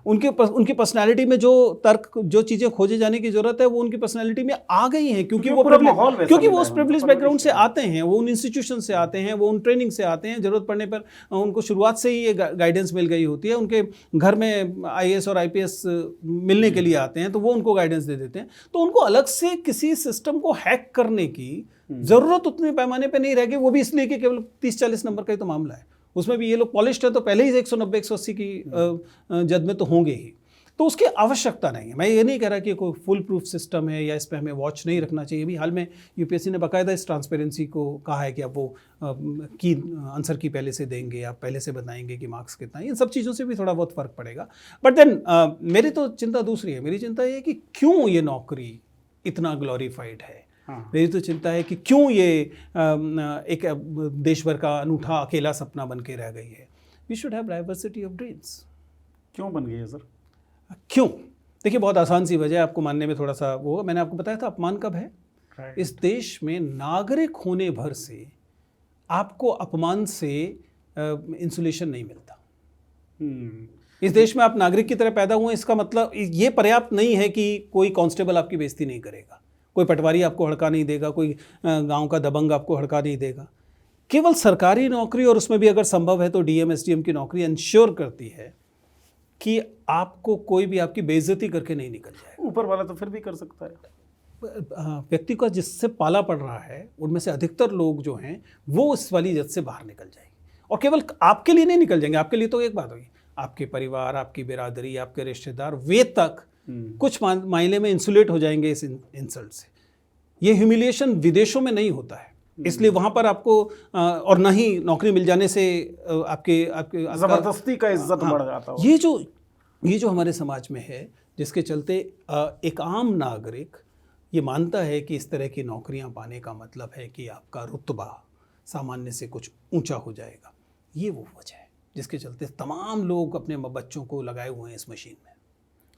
उनकी पर्सनालिटी में जो तर्क, जो चीज़ें खोजे जाने की जरूरत है, वो उनकी पर्सनालिटी में आ गई हैं, क्योंकि वो उस प्रिविलेज बैकग्राउंड से आते हैं, वो उन इंस्टीट्यूशन से आते हैं, वो उन ट्रेनिंग से आते हैं। जरूरत पड़ने पर उनको शुरुआत से ही ये गाइडेंस मिल गई होती है। उनके घर में आईएएस और आईपीएस मिलने के लिए आते हैं, तो वो उनको गाइडेंस दे देते हैं। तो उनको अलग से किसी सिस्टम को हैक करने की ज़रूरत उतने पैमाने पर नहीं रह गई। वो भी इसलिए कि केवल 30-40 नंबर का ही तो मामला है। उसमें भी ये लोग पॉलिश्ड है, तो पहले ही 190-180 की जद में तो होंगे ही। तो उसकी आवश्यकता नहीं है। मैं ये नहीं कह रहा कि कोई फुल प्रूफ सिस्टम है या इस पर हमें वॉच नहीं रखना चाहिए। भी हाल में यूपीएससी ने बाकायदा इस ट्रांसपेरेंसी को कहा है कि अब वो की आंसर की पहले से देंगे, आप पहले से बताएंगे कि मार्क्स कितना है। इन सब चीज़ों से भी थोड़ा बहुत फ़र्क पड़ेगा। बट देन मेरी तो चिंता दूसरी है। मेरी चिंता ये है कि क्यों ये नौकरी इतना ग्लोरीफाइड है। मेरी तो चिंता है कि क्यों ये एक देश भर का अनूठा अकेला सपना बन के रह गई है। We should have diversity of dreams. क्यों बन गई है सर? क्यों? देखिए, बहुत आसान सी वजह है, आपको मानने में थोड़ा सा वो, मैंने आपको बताया था अपमान कब है। इस देश में नागरिक होने भर से आपको अपमान से इंसुलेशन नहीं मिलता। इस देश में आप नागरिक की तरह पैदा हुए, इसका मतलब ये पर्याप्त नहीं है कि कोई कांस्टेबल आपकी बेइज्जती नहीं करेगा, कोई पटवारी आपको हड़का नहीं देगा, कोई गांव का दबंग आपको हड़का नहीं देगा। केवल सरकारी नौकरी, और उसमें भी अगर संभव है तो डीएम एसडीएम की नौकरी इंश्योर करती है कि आपको कोई भी आपकी बेइज्जती करके नहीं निकल जाएगा। ऊपर वाला तो फिर भी कर सकता है। व्यक्ति का जिससे पाला पड़ रहा है उनमें से अधिकतर लोग जो हैं वो उस वाली इज्जत से बाहर निकल जाएंगे, और केवल आपके लिए नहीं निकल जाएंगे, आपके लिए तो एक बात होगी, आपके परिवार, आपकी बिरादरी, आपके रिश्तेदार, वे तक कुछ मायने में इंसुलेट हो जाएंगे इस इंसल्ट से। ये ह्यूमिलिएशन विदेशों में नहीं होता है, इसलिए वहाँ पर आपको और ना ही नौकरी मिल जाने से आपके जबरदस्ती का इज्जत बढ़ जाता है। ये जो हमारे समाज में है, जिसके चलते एक आम नागरिक ये मानता है कि इस तरह की नौकरियां पाने का मतलब है कि आपका रुतबा सामान्य से कुछ ऊंचा हो जाएगा। ये वो वजह है जिसके चलते तमाम लोग अपने बच्चों को लगाए हुए हैं इस मशीन में।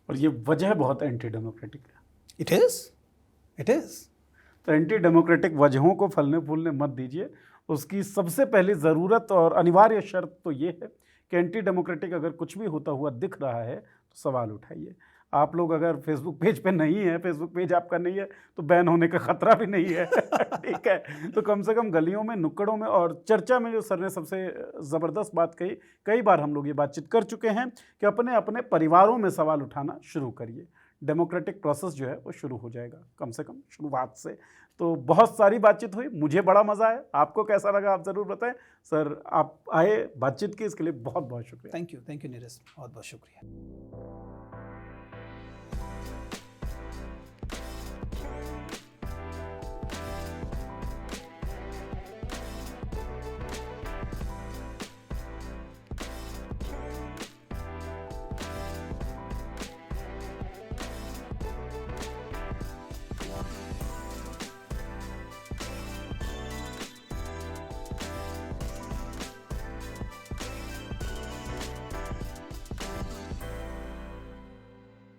और ये वजह बहुत एंटी डेमोक्रेटिक है। It is. तो एंटी डेमोक्रेटिक वजहों को फलने फूलने मत दीजिए। उसकी सबसे पहली ज़रूरत और अनिवार्य शर्त तो ये है कि एंटी डेमोक्रेटिक अगर कुछ भी होता हुआ दिख रहा है तो सवाल उठाइए। आप लोग अगर फेसबुक पेज पे नहीं है, फेसबुक पेज आपका नहीं है, तो बैन होने का खतरा भी नहीं है। ठीक है, तो कम से कम गलियों में, नुक्कड़ों में और चर्चा में जो सर ने सबसे ज़बरदस्त बात कही, कई बार हम लोग ये बातचीत कर चुके हैं कि अपने अपने परिवारों में सवाल उठाना शुरू करिए। डेमोक्रेटिक प्रोसेस जो है वो शुरू हो जाएगा, कम से कम शुरुआत से। तो बहुत सारी बातचीत हुई, मुझे बड़ा मज़ा आया। आपको कैसा लगा आप ज़रूर बताएं। सर, आप आए, बातचीत की, इसके लिए बहुत बहुत शुक्रिया। थैंक यू नीरज, बहुत बहुत शुक्रिया।